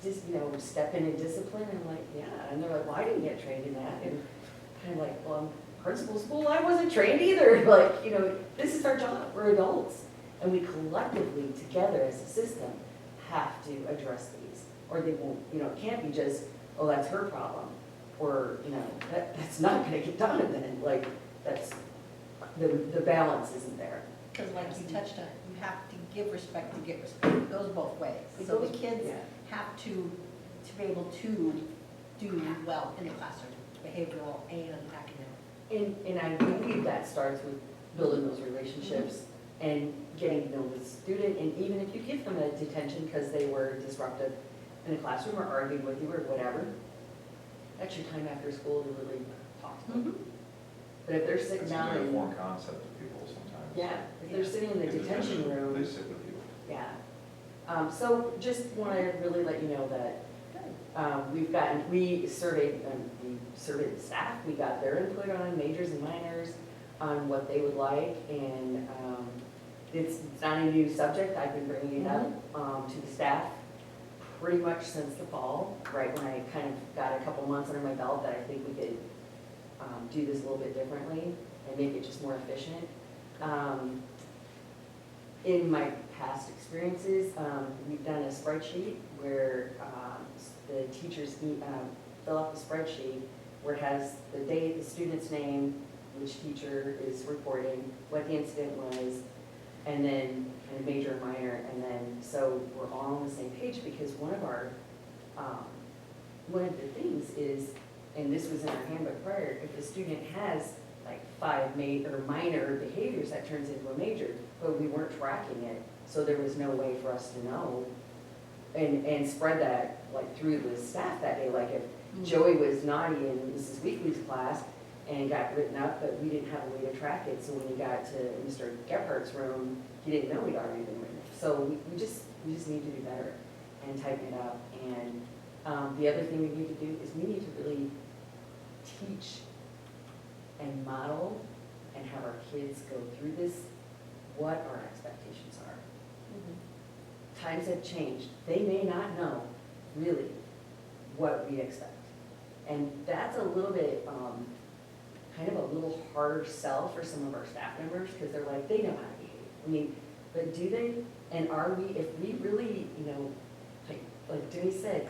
just, step in and discipline? And I'm like, yeah. And they're like, well, I didn't get trained in that. And kind of like, well, in principal school, I wasn't trained either. Like, this is our job. We're adults. And we collectively, together as a system, have to address these. Or they won't, it can't be just, oh, that's her problem. or, you know, that's not gonna get done then, like, that's, the balance isn't there. Because like you touched on, you have to give respect to get respect. It goes both ways. So the kids Yeah. have to be able to do well in the classroom, behavioral and academic. And I believe that starts with building those relationships and getting to know the student, and even if you give them a detention because they were disruptive in the classroom or argued with you or whatever, that's your time after school to really talk to them. But if they're sitting It's a down and, uniform concept to people sometimes. yeah, if they're sitting in the detention room, They sit with you. yeah. So just want to really let you know that we surveyed the staff, we got their input on majors and minors, on what they would like, and it's not a new subject, I've been bringing it up to the staff pretty much since the fall, right when I kind of got a couple months under my belt that I think we could do this a little bit differently and make it just more efficient. In my past experiences, we've done a spreadsheet where the teachers fill out the spreadsheet where it has the date, the student's name, which teacher is reporting, what the incident was, and then kind of major and minor, and then so we're all on the same page because one of the things is, and this was in our handbook prior, if the student has like 5 minor behaviors, that turns into a major, but we weren't tracking it, so there was no way for us to know and spread that like through the staff that day. Like if Joey was naughty in Mrs. Weekly's class and got written up, but we didn't have a way to track it, so when he got to Mr. Gephardt's room, he didn't know he'd already been written up. So we just need to do better and tighten it up. And the other thing we need to do is we need to really teach and model and have our kids go through this, what our expectations are. Times have changed. They may not know really what we expect. And that's a little bit, kind of a little harder sell for some of our staff members because they're like, they know how to behave. I mean, but do they? And are we, if we really, you know, like Denise said,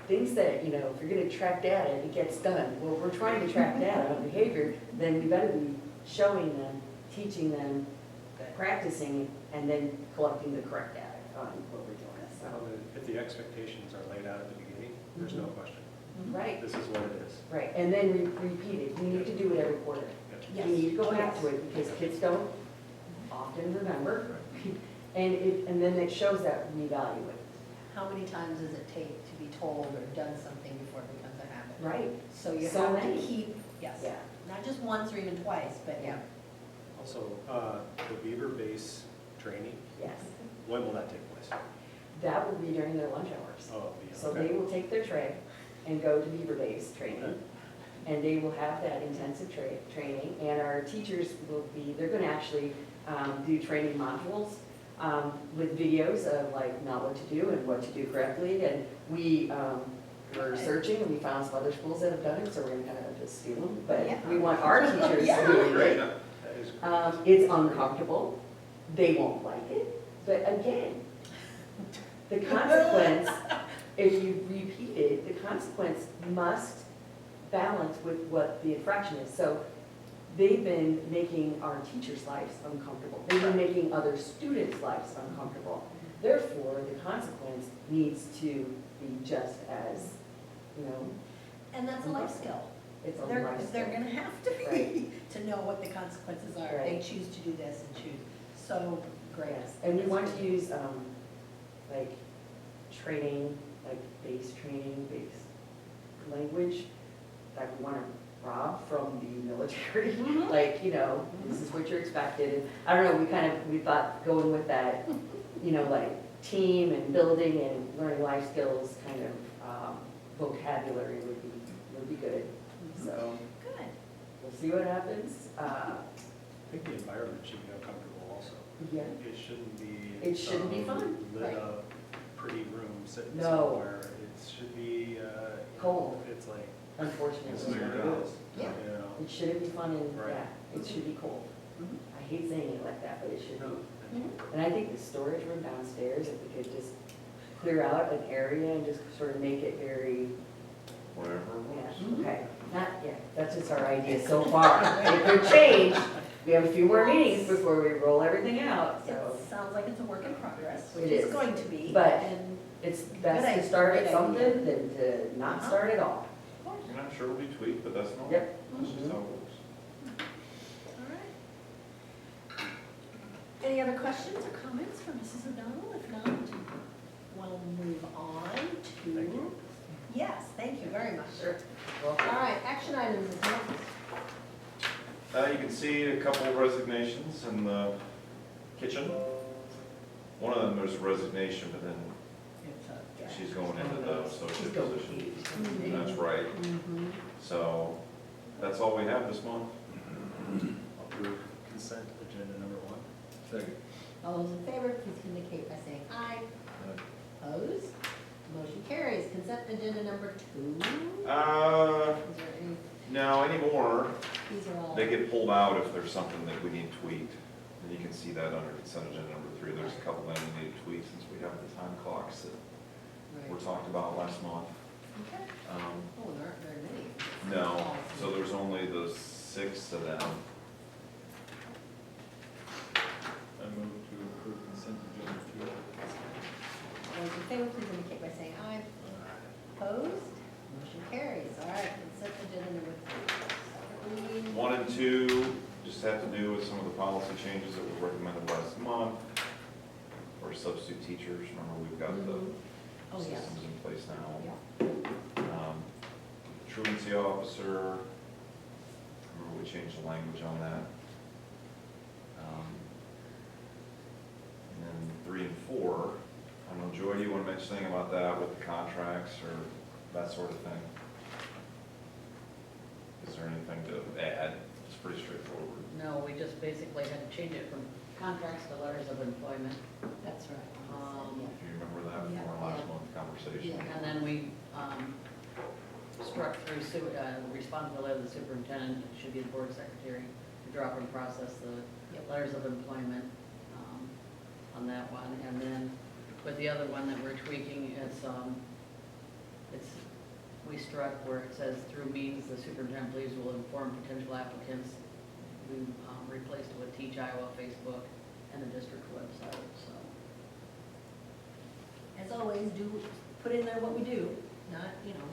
things that, you know, if you're gonna track data, it gets done. Well, if we're trying to track data on behavior, then we better be showing them, teaching them, practicing, and then collecting the correct data on what we're doing. So, If the expectations are laid out at the beginning, there's no question. right, This is what it is. right. And then repeat it. We need to do it every quarter. Yes. We need to go back to it because kids don't often remember. And then it shows that we value it. How many times does it take to be told or done something before it becomes a habit? Right. So you So have to many. keep, yes, Yeah. not just once or even twice, but yeah. Also, the Beaver base training, Yes. when will that take place? That will be during their lunch hours. Oh, it'll be, So okay. they will take their tray and go to Beaver Base training. And they will have that intensive training. And our teachers will be, they're gonna actually do training modules with videos of like not what to do and what to do correctly. And we were searching and we found some other schools that have done it, so we're gonna kind of just steal them. But Yeah. we want our teachers Yeah. doing it. That is great. It's uncomfortable. They won't like it. But again, the consequence, if you repeat it, the consequence must balance with what the infraction is. So they've been making our teachers' lives uncomfortable. They've been making other students' lives uncomfortable. Therefore, the consequence needs to be just as, you know, And that's a life skill. it's a They're lifestyle. gonna have to be, to know what the consequences are. They Right. choose to do this and choose. So, great. Yes, and we want to use, like, training, like base training, base language that we want to rob from the military. Like, you know, this is what you're expected. And I don't know, we thought going with that, you know, like team and building and learning life skills kind of vocabulary would be good. So Good. we'll see what happens. I think the environment should be uncomfortable also. Yeah, It shouldn't be. It shouldn't be some fun. Lit Right. up, pretty room sitting No. somewhere. It should be, Cold. It's like, unfortunately. this is what it is. Yeah. You know? It shouldn't be fun and, Right. yeah, it should be cold. Mhm. I hate saying it like that, but it should No. be. And I think the storage room downstairs, if we could just clear out an area and just sort of make it very whatever works. Okay, not, yeah, that's just our idea so far. It could change. We have a few more meetings before we roll everything out, so It sounds like it's a work in progress, It which it's is. going to be. But- And it's best Good to start idea. at something than to not start at all. And I'm sure it'll be tweaked, but that's normal. Yep. That's just how it works. all right. Any other questions or comments from Mrs. O'Donnell? If not, we'll move on to. Thank you. Yes, thank you very much. Sure. All right, action items. Ms. Mills. You can see a couple of resignations in the kitchen. One of them there's a resignation, but then she's going into the associate position. That's right. Mhm. So that's all we have this month. Approve consent agenda number 1. Second. All those in favor, please indicate by saying aye. Opposed? Motion carries. Consent agenda number 2. Is there any, No, anymore, these are all. they get pulled out if there's something that we need tweaked. And you can see that under consent agenda number 3. There's a couple that we need to tweak since we have the time clocks that were Right. talked about last month. Okay. Oh, there aren't very many. No, so there's only the 6 of them. I move to approve consent agenda 2. All those in favor, please indicate by saying aye. Opposed? Motion carries. All right, consent agenda number 3. Second reading. 1 and 2 just have to do with some of the policy changes that were recommended last month. For substitute teachers, remember we've got the Mhm. Oh, yes. systems in place now. Yeah. Truancy officer, remember we changed the language on that. And then 3 and 4, I don't know, Joy, do you want to mention anything about that with the contracts or that sort of thing? Is there anything to add? It's pretty straightforward. No, we just basically had to change it from contracts to letters of employment. That's right. Do you remember that from our last month conversation? And then we struck through responsibility of the superintendent, it should be the board secretary, to drop and process the Yep. letters of employment on that one. And then with the other one that we're tweaking, we struck where it says through means the superintendent believes will inform potential applicants. We replaced it with Teach Iowa Facebook and the district website, so. As always, do, put in there what we do, not,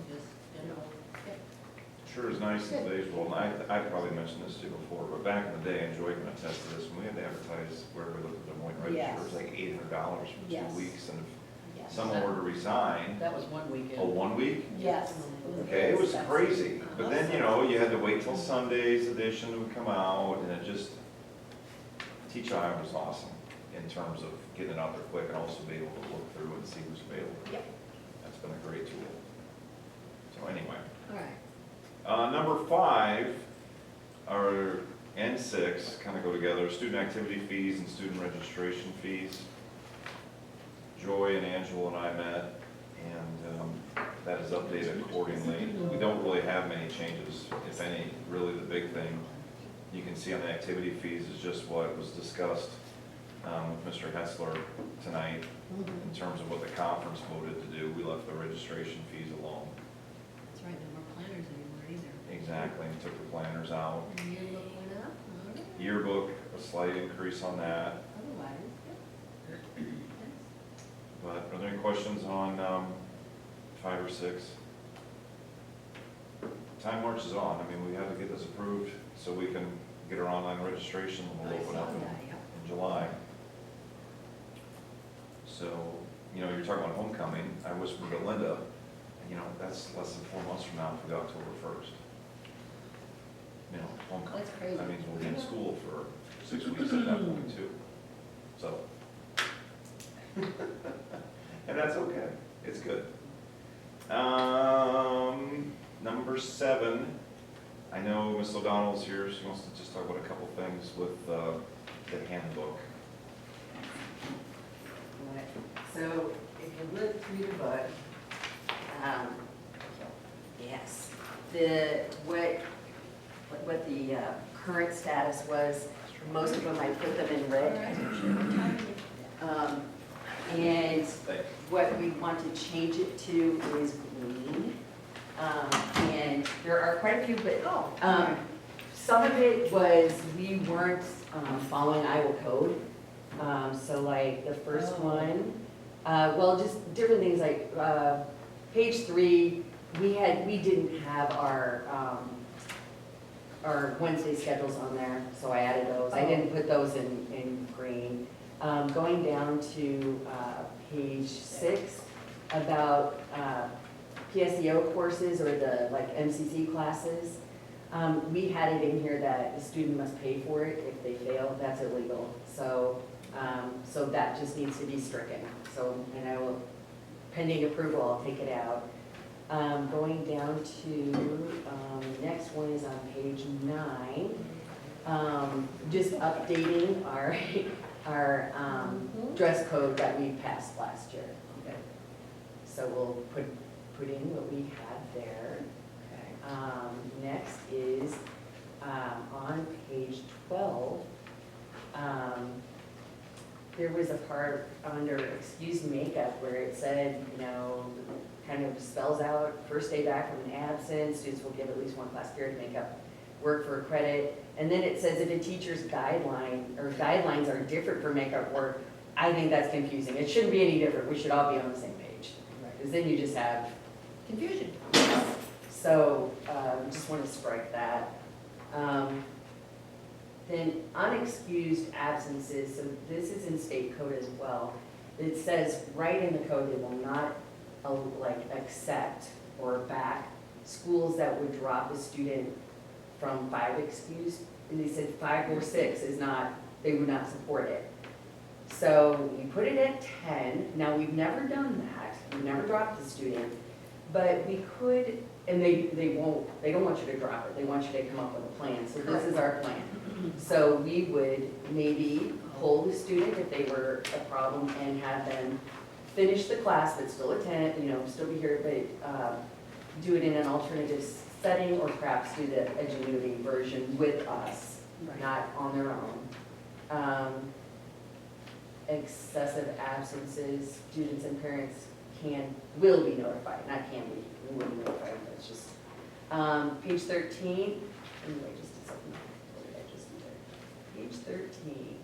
just general. Yep. Sure is nice in today's world, and I probably mentioned this to you before, but back in the day, and Joy can attest to this, when we had to advertise where we looked at Des Moines Register, it was like $800 for 2 Yes. weeks, and Yes. if someone were to resign, That was one weekend. 1 week, Yes. okay, it was That's- crazy. But then, you had to wait till Sunday's edition would come out, and it just, Teach Iowa was awesome in terms of getting it out there quick and also be able to look through and see who's available. Yep. That's been a great tool. So anyway. All right. Number 5, and 6 kind of go together, student activity fees and student registration fees. Joy and Angela and I met, and that is updated accordingly. We don't really have many changes, if any. Really, the big thing you can see on the activity fees is just what was discussed with Mr. Hessler tonight in terms of what the conference voted to do. We left the registration fees alone. That's right, no more planners anymore either. Exactly, and took the planners out. And yearbook went up, all right. Yearbook, a slight increase on that. Otherwise, yeah. But are there any questions on 5 or 6? Time marches on. I mean, we have to get this approved so we can get our online registration and we'll I open saw up that, yeah. in July. So, you're talking about homecoming. I whispered to Linda, that's less than 4 months from now for the October 1st. Homecoming. That's crazy. That means we'll be in school for 6 weeks at that point too. So. And that's okay. It's good. Number 7, I know Ms. O'Donnell's here. She wants to just talk about a couple things with the handbook. Right. So if you look through the book, yes, what the current status was, most of them I put them in All red. right. And Thank you. what we want to change it to is green. And there are quite a few, but Oh. some of it was we weren't following Iowa code. So like the first Oh. one, well, just different things like page 3, we didn't have our Wednesday schedules on there, so I added those. I didn't put those in green. Going down to page 6, about PSEO courses or the like MCC classes. We had it in here that the student must pay for it if they fail. That's illegal. So, so that just needs to be stricken. So, and I will, pending approval, I'll take it out. Going down to, next one is on page 9. Just updating our dress code that we passed last year. Okay. So we'll put in what we had there. Next is, on page 12, there was a part under excused makeup where it said, you know, kind of spells out first day back from an absence, students will give at least one class period to make up work for a credit. And then it says if a teacher's guidelines are different for makeup work, I think that's confusing. It shouldn't be any different. We should all be on the same page. Because then you just have Confusion. so, just want to strike that. Then unexcused absences, so this is in state code as well. It says right in the code, they will not accept or back schools that would drop a student from 5 excused. And they said 5 or 6 is not, they would not support it. So we put it at 10. Now, we've never done that. We've never dropped the student. But we could, and they don't want you to drop it. They want you to come up with a plan. So this is our plan. So we would maybe hold the student if they were a problem and have them finish the class but still attend, you know, still be here, but do it in an alternative setting or perhaps do the Edgenuity version with us, not on their own. Excessive absences, students and parents will be notified, not can be, we will be notified, that's just. Page 13, anyway, just did something, what did I just do there? Page 13.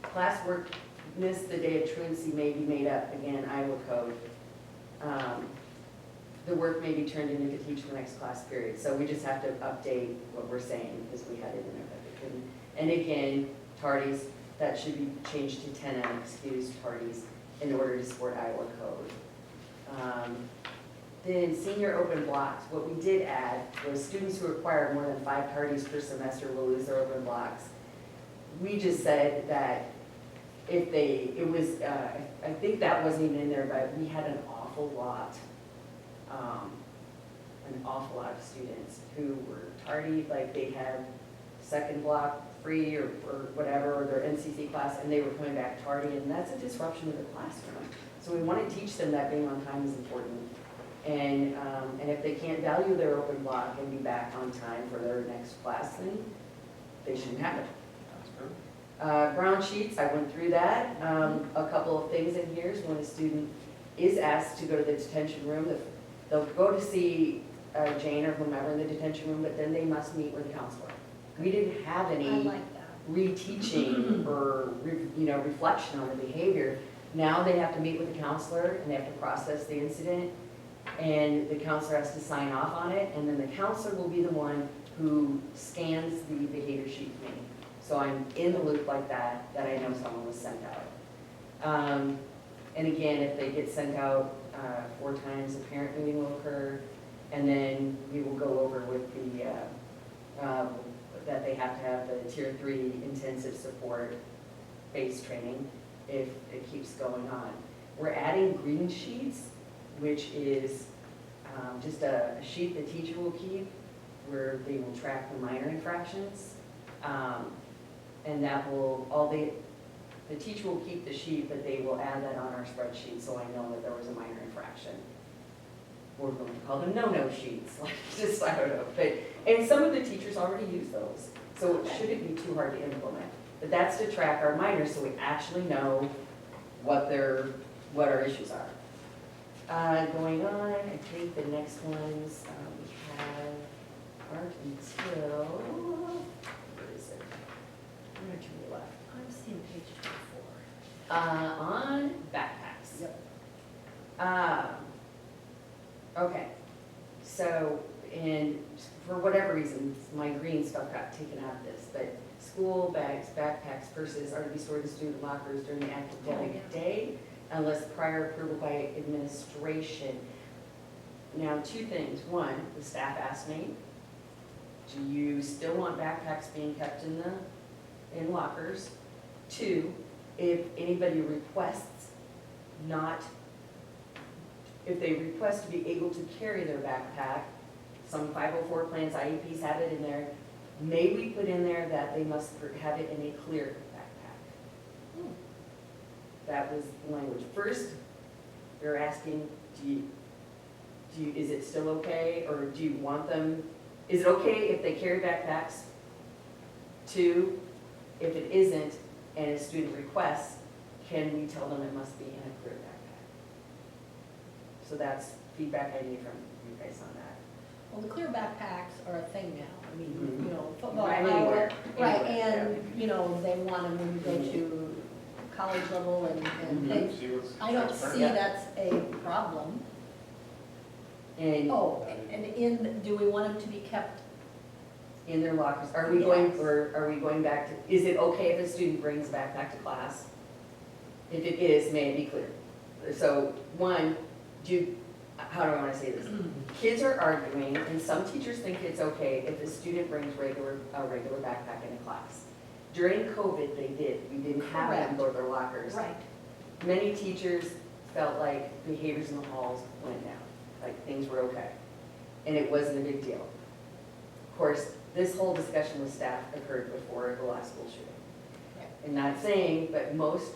Class work missed the day of truancy may be made up, again, Iowa code. The work may be turned in if you teach the next class period. So we just have to update what we're saying because we had it in there that we couldn't. And again, tardies, that should be changed to 10 unexcused tardies in order to support Iowa code. Then senior open blocks, what we did add was students who require more than 5 tardies per semester will lose their open blocks. We just said that if I think that wasn't even in there, but we had an awful lot of students who were tardy, like they had second block free or whatever, or their NCC class, and they were coming back tardy, and that's a disruption of the classroom. So we want to teach them that being on time is important. And if they can't value their open block and be back on time for their next class, then they shouldn't have it. Ground sheets, I went through that. A couple of things in here is when a student is asked to go to the detention room, they'll go to see Jane or whomever in the detention room, but then they must meet with a counselor. We didn't have I any like that. reteaching or reflection on the behavior. Now they have to meet with the counselor and they have to process the incident, and the counselor has to sign off on it, and then the counselor will be the one who scans the behavior sheet for me. So I'm in the loop like that I know someone was sent out. And again, if they get sent out 4 times, a parent meeting will occur, and then we will go over with the, that they have to have the Tier 3 intensive support base training if it keeps going on. We're adding green sheets, which is just a sheet the teacher will keep where they will track the minor infractions. And that will, the teacher will keep the sheet, but they will add that on our spreadsheet so I know that there was a minor infraction. We're going to call them no-no sheets, like just, I don't know. And some of the teachers already use those, so it shouldn't be too hard to implement. But that's to track our minors so we actually know what our issues are. Going on, I think the next ones, we have aren't until, what is it? One or two left. I'm seeing page 24. On backpacks. Yep. Okay, so, and for whatever reason, my green stuff got taken out of this, but school bags, backpacks, purses are to be stored in student lockers during the academic day unless prior approval by administration. Now, two things. One, the staff asked me, do you still want backpacks being kept in lockers? Two, if anybody requests if they request to be able to carry their backpack, some 504 plans, IEPs have it in there, may we put in there that they must have it in a clear backpack? That was the language. First, they're asking, is it still okay, or do you want them, is it okay if they carry backpacks? Two, if it isn't, and a student requests, can we tell them it must be in a clear backpack? So that's feedback I need from you guys on that. Well, the clear backpacks are a thing now. I mean, Mhm. you know, football, Right, anywhere, right, anywhere, and, you know, they want them when you go to college level and they, See what's I don't transparent. see Yeah. that's a problem. And Oh, and do we want them to be kept? in their lockers, are we going, Yes. or are we going back to, is it okay if a student brings a backpack to class? If it is, may it be clear. So, one, how do I wanna say this? Kids are arguing, and some teachers think it's okay if a student brings a regular backpack into class. During COVID, they did, we didn't have them go to their lockers. Right. Many teachers felt like behaviors in the halls went down, like things were okay. And it wasn't a big deal. Of course, this whole discussion with staff occurred before the last school shooting. Right. And not saying, but most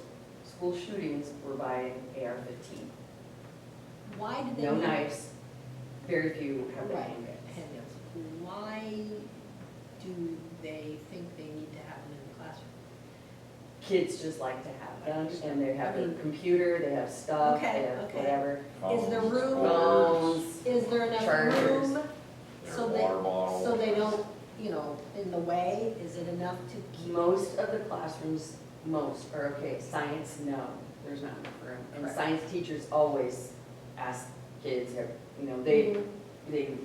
school shootings were by AR-15. Why did they? No need- knives, very few have been Right, handguns. handguns. Why do they think they need to have them in the classroom? Kids just like to have them, and they have I their mean- computer, they have stuff, they Okay, have okay. whatever. Is there room? Phones, Is there enough Chargers. room Their so water bottle. so they don't, you know, in the way? Is it enough to keep? most of the classrooms, most are okay. Science, no, there's not enough room. And Correct. science teachers always ask kids, they,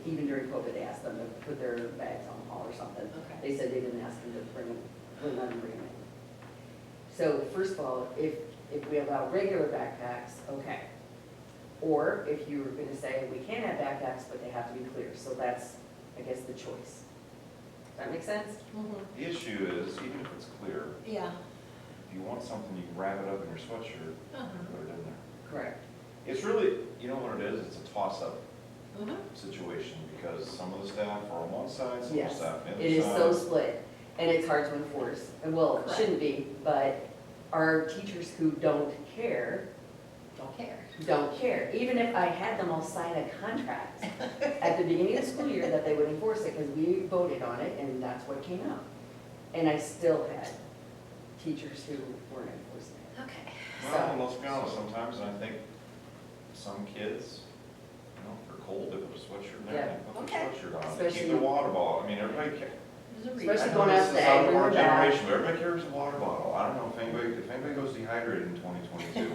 even during COVID, they asked them to put their bags on the hall or something. Okay. They said they didn't ask them to let them bring them in. So first of all, if we allow regular backpacks, okay. Or if you were gonna say, we can have backpacks, but they have to be clear, so that's, I guess, the choice. Does that make sense? Mhm. The issue is, even if it's clear, Yeah. if you want something, you can wrap it up in your sweatshirt, Uh-huh. put it in there. Correct. It's really, you know what it is, it's a toss-up Mhm. situation, because some of the staff are on one side, some of the Yes, staff on the other it is so side. split, and it's hard to enforce. And well, it Correct. shouldn't be, but our teachers who don't care, Don't care. Even if I had them all sign a contract at the beginning of the school year that they would enforce it, because we voted on it, and that's what came out. And I still had teachers who weren't enforcing it. Okay. Well, and let's be honest, sometimes, and I think some kids, you know, if they're cold, they put a sweatshirt in there, they put their Okay. sweatshirt on, they keep Especially- their water bottle, I mean, everybody carries. There's a reason. Especially I know going this out is to out of Agnew our and back. generation, but everybody carries a water bottle, I don't know if anybody goes dehydrated in 2022.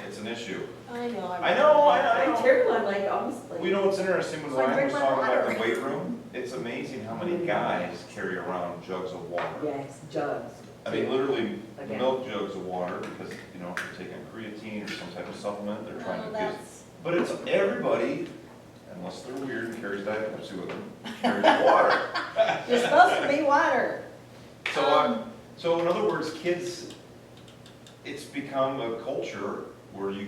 It's an issue. I know. I'm terrible, I'm like, almost like. We know what's interesting when So I Ryan drink was my talking about water. the weight room, it's amazing how many guys carry around jugs of water. Yes, jugs. I mean, literally Again. milk jugs of water, because, you know, if they're taking creatine or some type of supplement, they're trying Well, to get. that's, But it's everybody, unless they're weird and carries Diet Pepsi with them, carries water. you're supposed to be water. So in other words, kids, it's become a culture where you,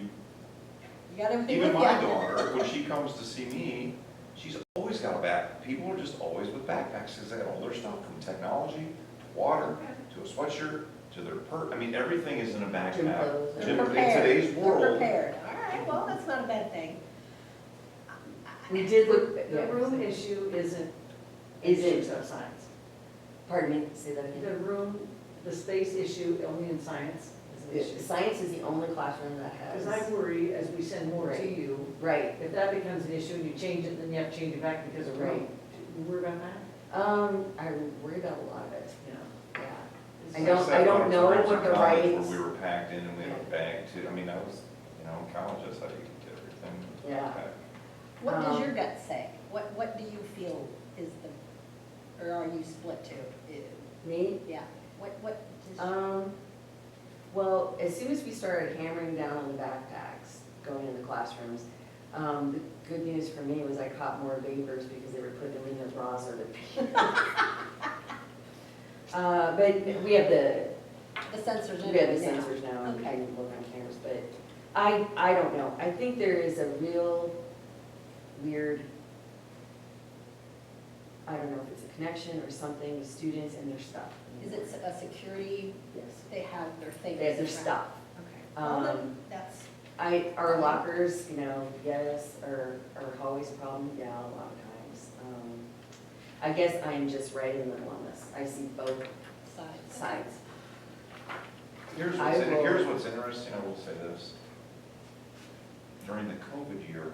You got everything even with my you. daughter, when she comes to see me, she's always got a back. People are just always with backpacks, because they got all their stuff, from technology, to water, to a sweatshirt, to their I mean, everything is in a Gym backpack. clothes. They're Gym- In prepared. today's They're world, prepared. All right, well, that's not a bad thing. We did look, The yeah. room issue isn't Isn't- issues of science. Pardon me, say that The again. room, the space issue only in science is an issue. Science is the only classroom that has. Because I worry as we send more to Right. you, Right. if that becomes an issue and you change it, then you have to change it back because of Right. rain. Do you worry about that? I worry about a lot of it, Yeah. yeah. I I don't sat know on times what the in college right- Where we were packed in and we had a bag too, I mean, I was, in college, that's how you did everything. Yeah. packed. What does Um, your gut say? What do you feel is the, or are you split to? Me? Yeah, what does? Well, as soon as we started hammering down on the backpacks going in the classrooms, the good news for me was I caught more vapors because they were putting them in their bras or their pants. But we have the sensors in We have the it now. sensors now and we Okay. can look on cameras, but I don't know. I think there is a real weird, I don't know if it's a connection or something with students and their stuff. Is it a security, Yes. they have their things? They have their around? stuff. Okay, well, then, Um, that's, Our lockers, yes, our hallways problem, yeah, a lot of times. I guess I'm just right in the middle on this. I see both sides. sides. Here's I will- here's what's interesting, I will say this. During the COVID year,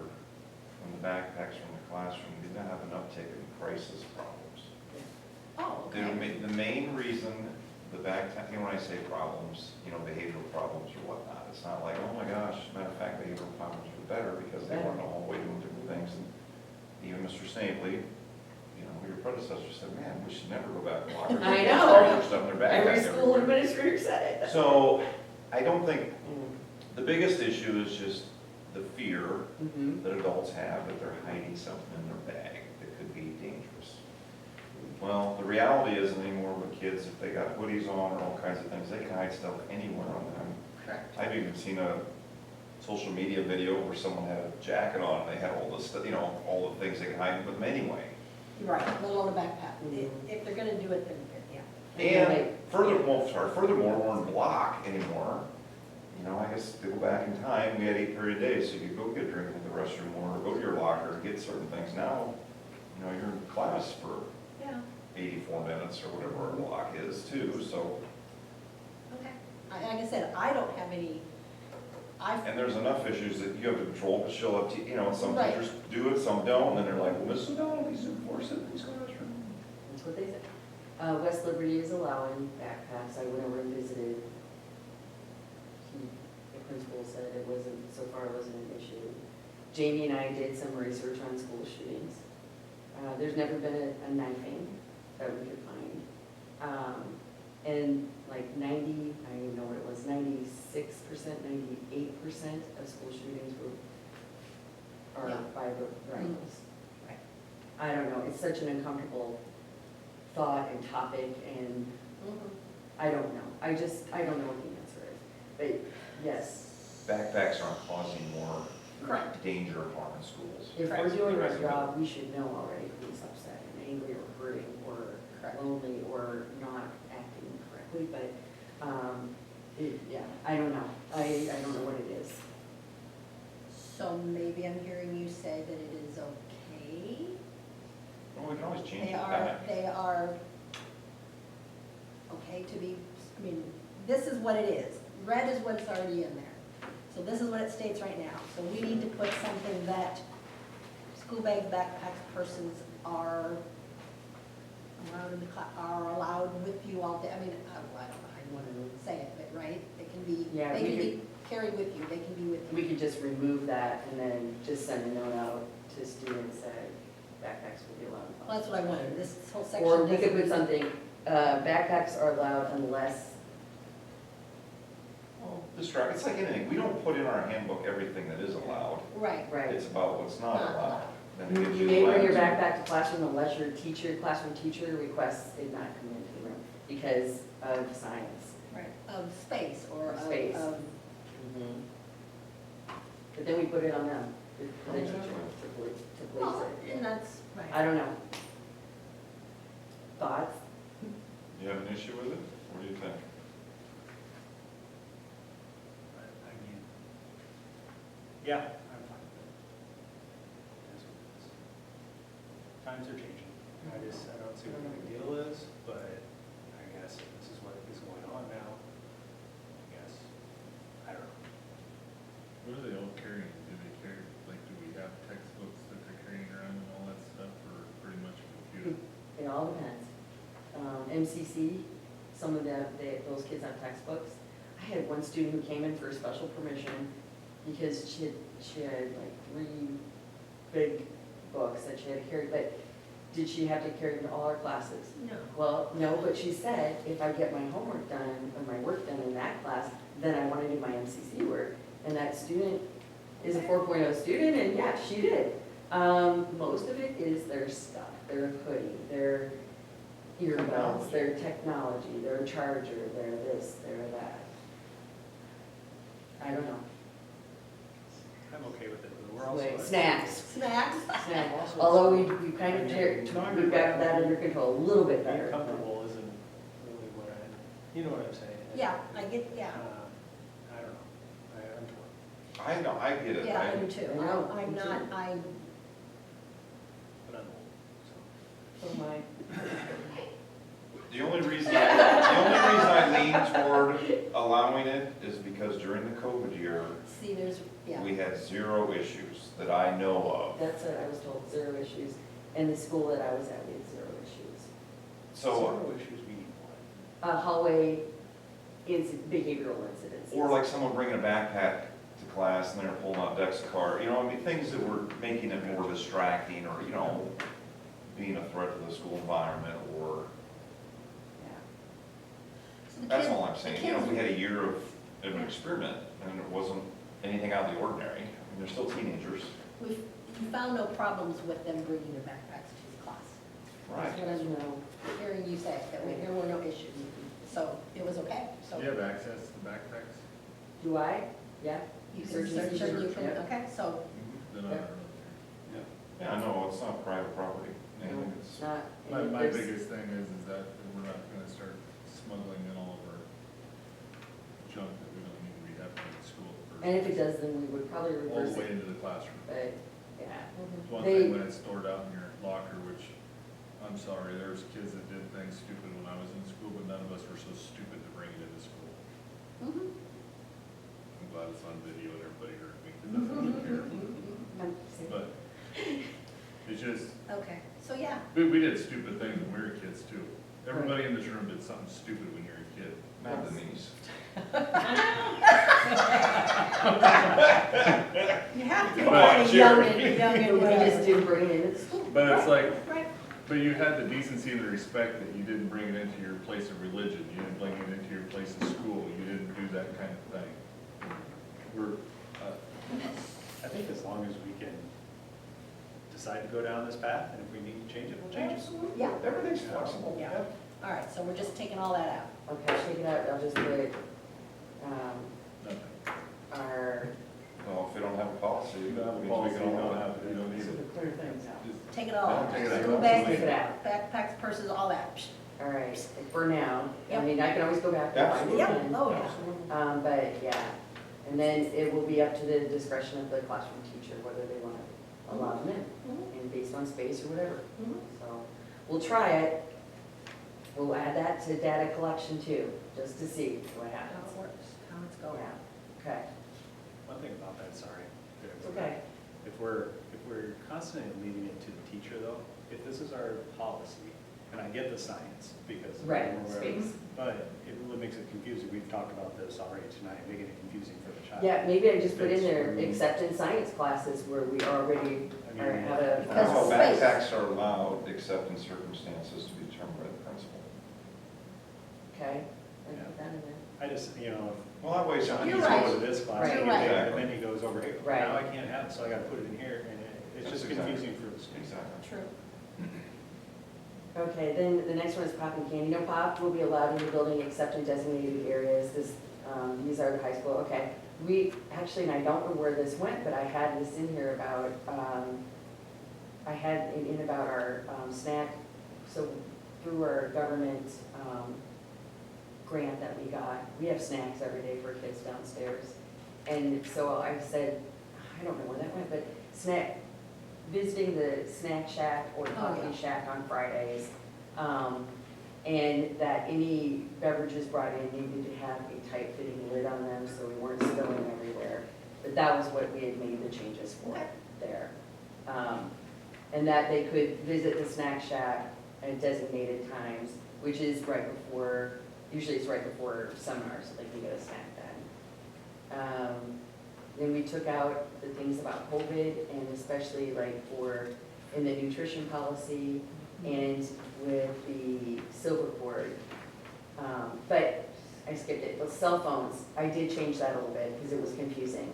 when the backpacks from the classroom, we did not have an uptick in crisis problems. Oh, The okay. main reason the backpack, when I say problems, behavioral problems or whatnot, it's not like, oh my gosh, matter of fact, behavioral problems were better because they weren't all way doing different things. And even Mr. Snavely, your predecessor said, man, we should never go back to lockers. I They know. throw their stuff in their backpack Every school everywhere. administrator said it. So, I don't think, Mm. the biggest issue is just the fear Mhm. that adults have that they're hiding something in their bag that could be dangerous. Well, the reality is anymore with kids, if they got hoodies on or all kinds of things, they can hide stuff anywhere on them. Correct. I've even seen a social media video where someone had a jacket on and they had all this, all the things they could hide with them anyway. Right, a little on the backpack. Mhm. If they're gonna do it, then, yeah. And furthermore, we're in block anymore. I guess to go back in time, we had 8-period days, so you could go get a drink in the restroom or go to your locker and get certain things. Now, you're in class for Yeah, 84 minutes or whatever our block is too, so. okay. Like I said, I don't have any, And there's enough issues that you have to control, but she'll up to, and some Right. teachers do it, some don't, and then they're like, well, Mrs. O'Donnell, please enforce it, please go to the restroom. That's what they said. West Liberty is allowing backpacks. I went over and visited. The principal said it wasn't, so far it wasn't an issue. Jamie and I did some research on school shootings. There's never been a knifing that we could find. And like 90, I don't even know what it was, 96%, 98% of school shootings are Yeah. by rifles. Right. I don't know, it's such an uncomfortable thought and topic, and I don't know. I don't know what the answer is. But yes, Backpacks aren't causing more Correct. danger or harm in schools. if we're Correct. doing our job, we should know already who's upset and angry or hurting or Correct. lonely or not acting correctly, but, yeah, I don't know. I don't know what it is. So maybe I'm hearing you say that it is okay? Well, we can always change They it are, back. they are okay to be, this is what it is. Red is what's already in there. So this is what it states right now. So we need to put something that school bags, backpacks, persons are allowed in the are allowed with you all day. I don't know, I want to say it, but right? They can be, Yeah, they we can be carried with you, they can be with you. We could just remove that and then just send a note out to students that backpacks will be allowed. Well, that's what I wanted, this whole section. Or we could doesn't- put something, backpacks are allowed unless, Well, distract, it's like anything, we don't put in our handbook everything that is allowed. Right, right. It's about what's not Not allowed. allowed. Then it You gives you you may the bring your lens. backpack to classroom unless your classroom teacher requests it not come into the room because of science. right, of space or Of of. space. of- But then we put it on them, the Oh, teacher, exactly. to police Well, it. and that's, right. I don't know. Thoughts? You have an issue with it? What do you think? I mean, yeah, I'm fine with it. That's what it is. Times are changing. I don't see what the big deal is, but I guess if this is what is going on now, I guess some of those kids have textbooks. I had one student who came in for a special permission because she had like 3 big books that she had to carry, but did she have to carry them to all her classes? No. Well, no, but she said, if I get my homework done, or my work done in that class, then I want to do my MCC work. And that student is a 4.0 student, and yeah, she did. Most of it is their stuff, their hoodie, their earbuds, their technology, their charger, their this, their that. I don't know. I'm okay with it, but we're also. Wait, snacks. Snacks? Snacks. Although we kind of, we've got that under control a little bit Being better. comfortable isn't really what I, you know what I'm saying? Yeah, I get, yeah. I don't know, I'm torn, I know, I get it. Yeah, I do too. I know, I'm me not, too. but I'm old, so. So my, The only reason I lean toward allowing it is because during the COVID year, see, there's, yeah. we had 0 issues that I know of. that's what I was told, 0 issues. And the school that I was at, we had 0 issues. So, Zero issues meaning what? Hallway behavioral incidents. or like someone bringing a backpack to class and they're pulling out Dexicart, you know, I mean, things that were making it more distracting or, you know, being a threat to the school environment or, Yeah. So the that's kids- all I'm the saying. You know, kids- we had a year of an experiment and it wasn't anything out of the ordinary. I mean, they're still teenagers. We found no problems with them bringing their backpacks to the class. That's what I'm hearing you say, that there were no issues. So it was okay, so. Do you have access to the backpacks? Do I? Yeah. You can Search and search and you search, can, yeah. okay, so, Then I Yeah. don't know. Yeah, no, it's not private property. And It's it's, not. My there's- biggest thing is that we're not gonna start smuggling in all of our junk that we don't need to be having in school. And if it does, then we would probably All reverse the way it, into the classroom. but, yeah. It's one They- thing when it's stored out in your locker, which, I'm sorry, there's kids that did things stupid when I was in school, but none of us were so stupid to bring it into school. mhm. I'm glad it's on video and everybody heard me, because that's what I'm here. But it's just, Okay, so yeah, we did stupid things when we were kids too. Everybody in this room did something stupid when you were a kid. not the knees. you have to be But kind of young sure. and We just whatever. didn't bring it into school. But it's like, Right, but you had the decency and the respect that you didn't bring it into your place of religion, you didn't bring it into your place of school, you didn't do that kind of thing. We're, I think as long as we can decide to go down this path, and if we need to change it, we'll change it. absolutely, yeah, Everything's flexible. yeah. All right, so we're just taking all that out. Okay, take it out, I'll just put, nothing. our, Well, if we don't have a policy, You it don't have a means we policy, can you don't all have it, you don't need so it. to clear things out. Just Take it all out. Take it out. School Take bags, it out. backpacks, purses, all that. Psh. All right, for now, I Yep. mean, I can always go back and find it Yep, again. oh, yeah. But, yeah, and then it will be up to the discretion of the classroom teacher whether they want to allow them in, Mhm, and based on space or whatever. mhm. So, we'll try it. We'll add that to data collection too, just to see what How happens. it works, how it's going. Yeah, okay, One thing about that, sorry. it's okay. If we're constantly leaving it to the teacher though, if this is our policy, and I get the science, because. Right, we're aware of it, space. But it really makes it confusing, we've talked about this already tonight, making it confusing for the child. Yeah, maybe I just put in Space there, room. except in science classes where we already I are, mean, have a. Because Well, of space. backpacks are allowed except in circumstances to be determined by the principal. Okay, I put that in there. I just, you know, Well, that way if John somebody. needs You're to right. go to this class, Right. and You're right. then he goes over here. Right. Now I can't have it, so I gotta put it in here, and it's That's just exactly- confusing for the students. Exactly. True. Okay, then the next one is pop and candy. No pop will be allowed in the building except in designated areas. This, these are the high school, okay. We, actually, and I don't know where this went, but I had this in here about, I had in about our snack, so through our government grant that we got, we have snacks every day for kids downstairs. And so I said, I don't know where that went, but visiting the snack shack or the Oh, coffee yeah. shack on Fridays. And that any beverages brought in needed to have a tight fitting lid on them so we weren't spilling everywhere. But that was what we had made the changes for Okay. there. And that they could visit the snack shack at designated times, which is right before Usually it's right before seminars, so they can get a snack then. Then we took out the things about COVID and especially like for, in the nutrition policy and with the silver cord. But I skipped it, the cell phones, I did change that a little bit because it was confusing.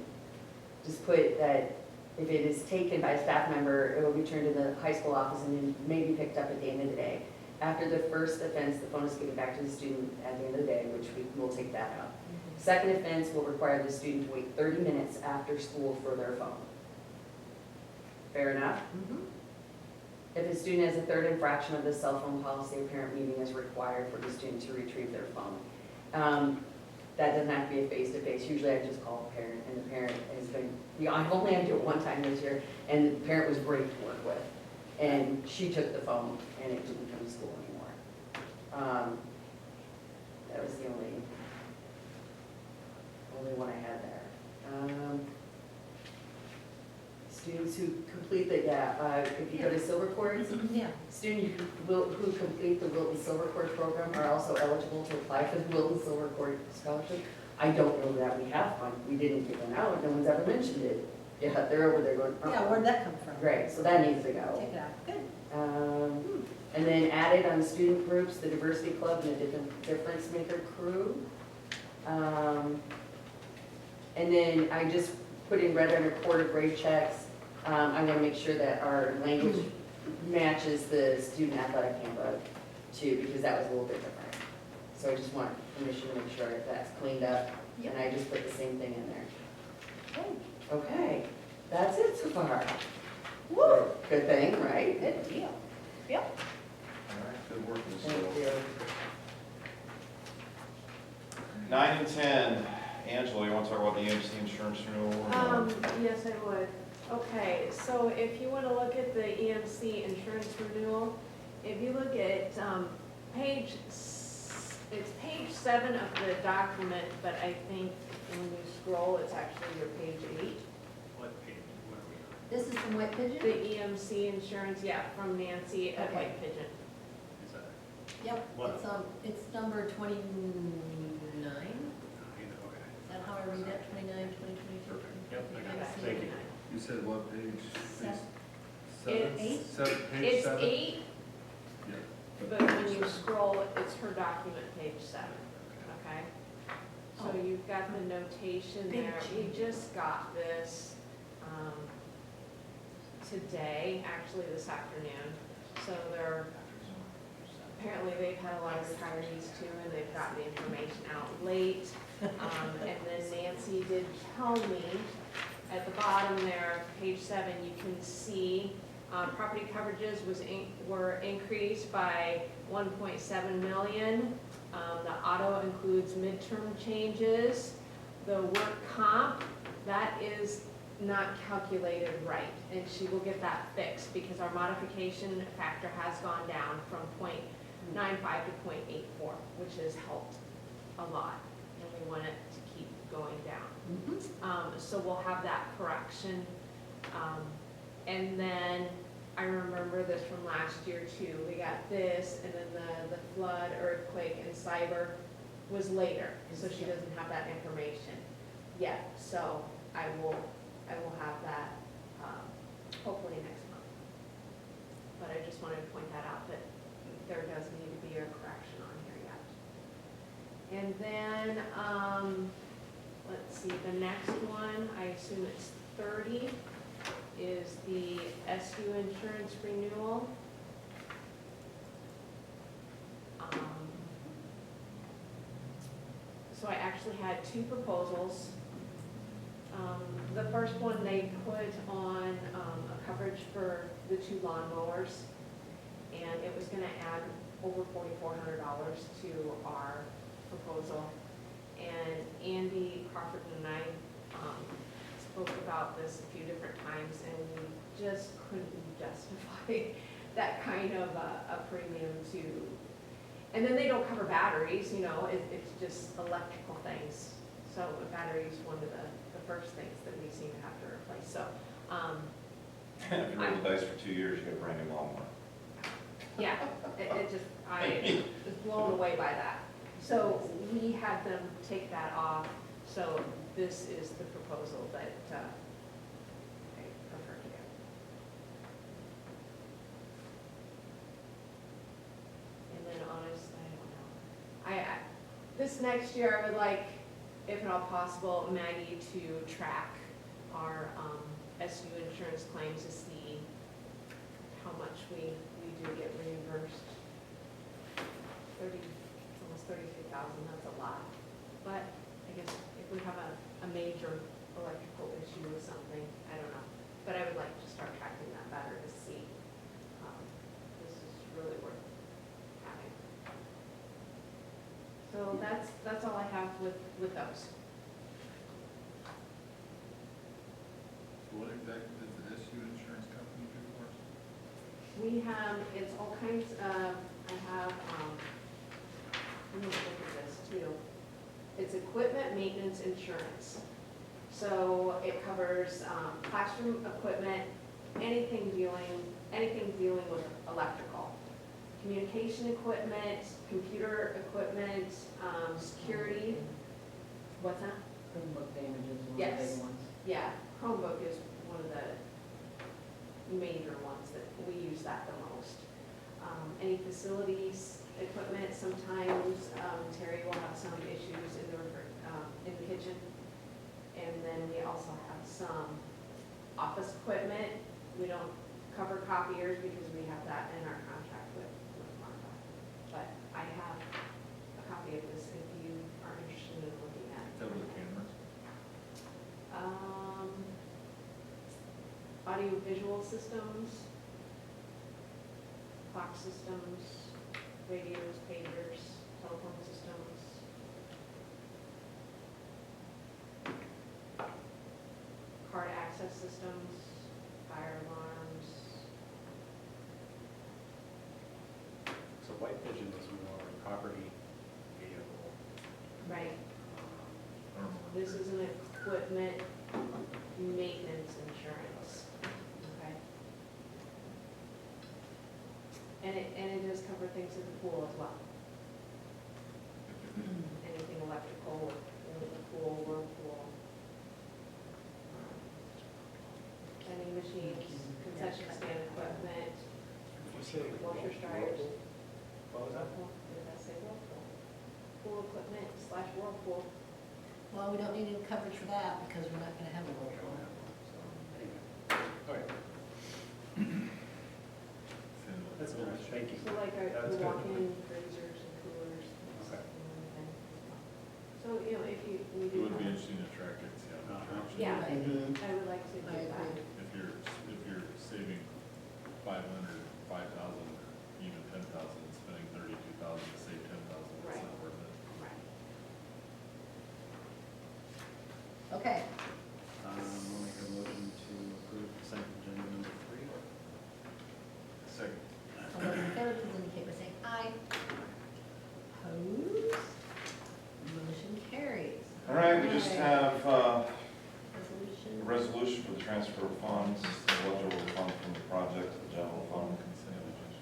Just put that if it is taken by a staff member, it will be turned to the high school office and then maybe picked up at the end of the day. After the first offense, the phone is given back to the student at the end of the day, which we will take that out. Second offense will require the student to wait 30 minutes after school for their phone. Fair enough? If a student has a third infraction of the cell phone policy, a parent meeting is required for the student to retrieve their phone. That doesn't have to be a face-to-face. Usually I just call the parent, and the parent has been, I've only had to do it one time this year, and the parent was great to work with. And she took the phone, and it didn't come to school anymore. That was the only one I had there. Students who complete the, if you go to Silver Cords, Yeah. students who complete the Wilton Silver Cord program are also eligible to apply for the Wilton Silver Cord Scholarship. I don't know that we have one. We didn't give one out. No one's ever mentioned it. Yeah, they're over there going, Yeah, where'd that come from? Great, so that needs to go. Take it out, good. And then added on student groups, the diversity club and the difference maker crew. And then I just put in red under quarter grade checks. I'm gonna make sure that our language matches the student athletic handbook too, because that was a little bit different. So I just want permission to make sure that's cleaned up, and I just put the same thing in there. Okay, that's it so far. Woo, Good thing, right? good deal. Yep. All right, good work, Ms. Thank Sills. you. 9 and 10, Angela, you want to talk about the EMC insurance renewal? Yes, I would. Okay, so if you want to look at the EMC insurance renewal, if you look at it's page 7 of the document, but I think when you scroll, it's actually your page 8. What page, what are we on? This is from White The Pigeon? EMC insurance, yeah, from Nancy at Okay. White Pigeon. Is that, Yep, What? it's number 29. okay. Is that how I read it? 29, 2022? Perfect. Yep, I got it. EMC. Thank you. You said what page? Seven. It's- Page It's 7? 8, Yeah. but when you scroll, it's her document, page 7, okay? So Oh. you've got the notation Big there. We just got this today, actually this afternoon. So apparently they've had a lot of retirees too, and they've got the information out late. And then Nancy did tell me, at the bottom there, page 7, you can see property coverages were increased by 1.7 million. The auto includes midterm changes. The work comp, that is not calculated right, and she will get that fixed because our modification factor has gone down from 0.95 to 0.84, which has helped a lot, and we want it to keep going down. So we'll have that correction. And then I remember this from last year too. We got this, and then the flood, earthquake, and cyber was later, so she doesn't have that information yet. So I will have that hopefully next month. But I just wanted to point that out, that there does need to be a correction on here yet. And then, let's see, the next one, I assume it's 30, is the SU insurance renewal. So I actually had 2 proposals. The first one they put on a coverage for the 2 lawnmowers, and it was gonna add over $4,400 to our proposal. And Andy Crawford and I spoke about this a few different times, and we just couldn't justify that kind of a premium to, and then they don't cover batteries, you know, it's just electrical things. So a battery is one of the first things that we seem to have to replace, so. If you roll the dice for 2 years, you get a brand new lawnmower. Yeah, it just, I was blown away by that. So we had them take that off, so this is the proposal that I prefer to do. And then honestly, I don't know. This next year, I would like, if at all possible, Maggie to track our SU insurance claims to see how much we do get reimbursed. Almost 33,000, that's a lot. But I guess if we have a major electrical issue or something, I don't know. But I would like to start tracking that better to see, this is really worth having. So that's all I have with those. What exactly does the SU insurance company do for us? We have, it's all kinds of, I have, let me look at this too. It's equipment maintenance insurance. So it covers classroom equipment, anything dealing with electrical. Communication equipment, computer equipment, security. What's that? Chromebook damages, one of the Yes. big ones. Yeah, Chromebook is one of the major ones that we use that the most. Any facilities, equipment, sometimes Terry will have some issues in the kitchen. And then we also have some office equipment. We don't cover copiers because we have that in our contract with Martha. But I have a copy of this if you are interested in looking at it. Cover the cameras? Audio visual systems, clock systems, radios, pagers, telephone systems. Card access systems, fire alarms. So White Pigeon was more property, vehicle. Right. um, This is an equipment maintenance insurance, okay? And it does cover things in the pool as well. Anything electrical in the pool, whirlpool. Vending machines, concession stand equipment, Did you say washer dryers. What was that? Did I say whirlpool? Pool equipment / whirlpool. Well, we don't need any coverage for that because we're not gonna have a whirlpool. All right, that's all right, thank you. So like our That's good. walk-in freezers and coolers. Okay. So, you know, if you, we It do would be have, interesting to track it, see how much Uh-huh. traction. yeah, Mhm. I would like to do I that. agree. If you're saving 500, 5,000, even 10,000, spending 32,000 to save 10,000, it's Right. not worth it. Right. Okay, We'll make a motion to approve consent agenda number 3. Second. all those in favor, please indicate by saying aye. Opposed? Motion carries. All right, we just have a Resolution. resolution for the transfer of funds, the eligible fund from the project to the general fund. Consent agenda.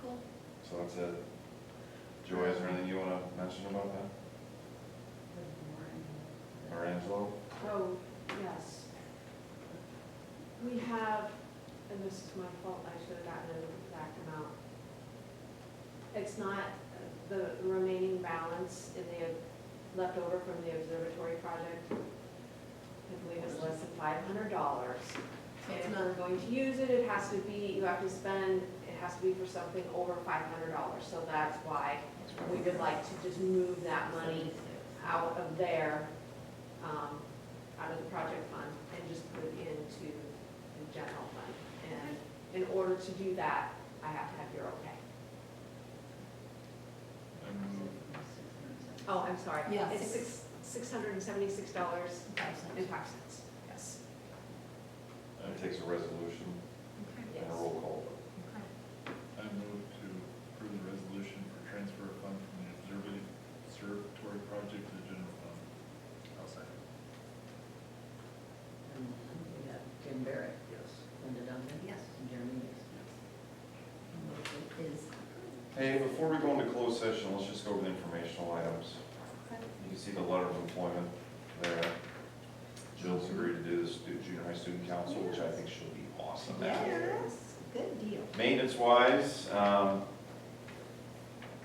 Cool. So that's it. Joy, is there anything you want to mention about that? Or Angelo? Oh, yes. We have, and this is my fault, I should have gotten an exact amount. It's not the remaining balance in the, left over from the observatory project. I believe it's less than $500. So it's And if not, we're going to use it, it has to be, you have to spend, it has to be for something over $500. So that's why we would like to just move that money out of there, out of the project fund, and just put it into the general fund. And in order to do that, I have to have your okay. I move, Oh, I'm sorry. Yeah, It's $676.05, yes. It takes a resolution Yes. and a roll call. I move to approve the resolution for transfer of funds from the observatory project to the general fund. I'll second. And we got Jim Barrett, Yes. Linda Duncan. Yes. And Jeremy Mason. motion is, Hey, before we go into closed session, let's just go over the informational items. You can see the letter of employment there. Jill's agreed to do this junior high student council, which I think she'll be awesome at. Yes, good deal. Maintenance wise,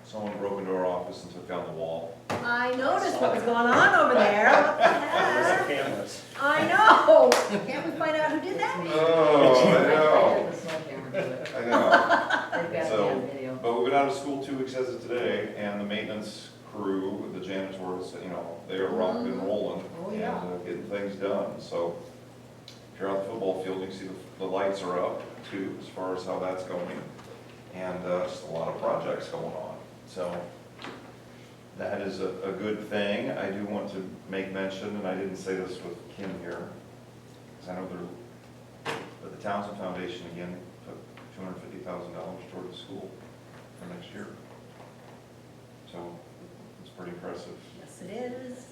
someone broke into our office and took down the wall. I noticed what was going on over there. What the heck? Cameras. I know. Can't we find out who did that? Oh, I know. The snow camera do it. I know. They've got So- it on video. But we've been out of school 2 weeks as of today, and the maintenance crew, the janitors, you know, they are rocking and rolling Oh, and yeah. getting things done. So if you're out the football field, you can see the lights are up too, as far as how that's going. And just a lot of projects going on. So that is a good thing. I do want to make mention, and I didn't say this with Kim here, because I know but the Townsend Foundation again took $250,000 toward the school for next year. So it's pretty impressive. Yes, it is.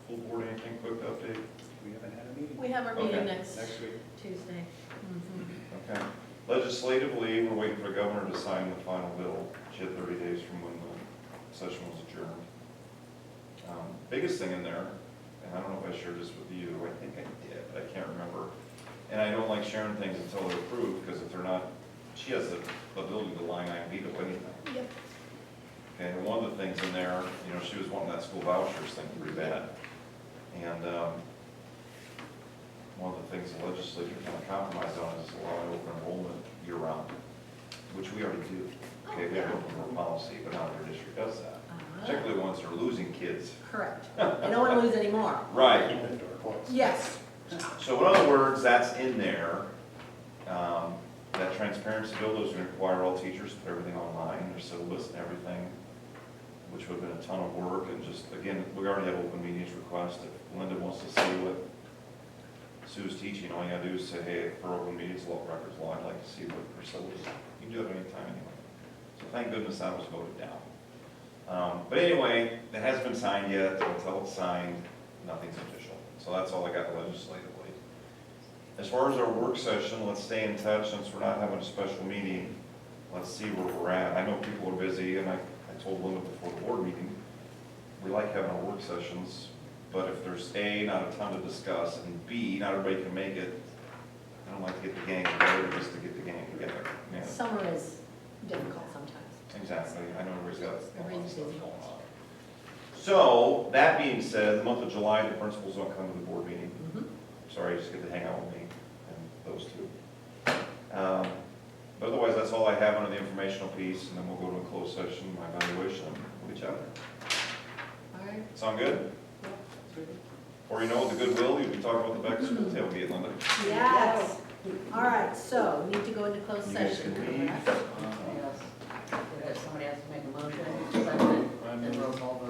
Full board, anything quick to update? We haven't had a meeting. We have our Okay. meeting next Next week. Tuesday. Okay. Legislatively, we're waiting for the governor to sign the final bill. She had 30 days from when the session was adjourned. Biggest thing in there, and I don't know if I shared this with you, I think I did, but I can't remember. And I don't like sharing things until they're approved, because if they're not, she has the ability to line item veto anything. Yep. Okay, and one of the things in there, you know, she was wanting that school vouchers thing pretty bad. And one of the things the legislature kind of compromised on is allowing open enrollment year-round, which we already do. Okay, we have open enrollment policy, but not every district does that, particularly ones that are losing kids. Correct. I don't want to lose any more. Right. Keep the door closed. Yes. So in other words, that's in there. That transparency bill is going to require all teachers to put everything online, their syllabus and everything, which would have been a ton of work, and just, again, we already have open meetings request. If Linda wants to see what Sue's teaching, all you gotta do is say, hey, for open meetings records law, I'd like to see what her syllabus is. You can do it anytime anyway. So thank goodness that was voted down. But anyway, it hasn't been signed yet. Until it's signed, nothing's official. So that's all I got legislatively. As far as our work session, let's stay in touch since we're not having a special meeting. Let's see where we're at. I know people are busy, and I told Linda before the board meeting, we like having our work sessions, but if there's A, not a ton to discuss, and B, not everybody can make it, I don't like to get the gang together just to get the gang together. Yeah. Summer is difficult sometimes. Exactly, I know everybody's got a lot of Everybody's stuff busy. going on. So, that being said, the month of July, the principals don't come to the board meeting. Sorry, just get to hang out with me and those two. But otherwise, that's all I have under the informational piece, and then we'll go to a closed session, my evaluation of each other. All right. Sound good? Or you know, the goodwill, you'll be talking about the back to school tailgate, Linda. Yes. All right, so we need to go into closed You guys session. can leave. correct? Yes. Somebody has to make a motion, second, and roll call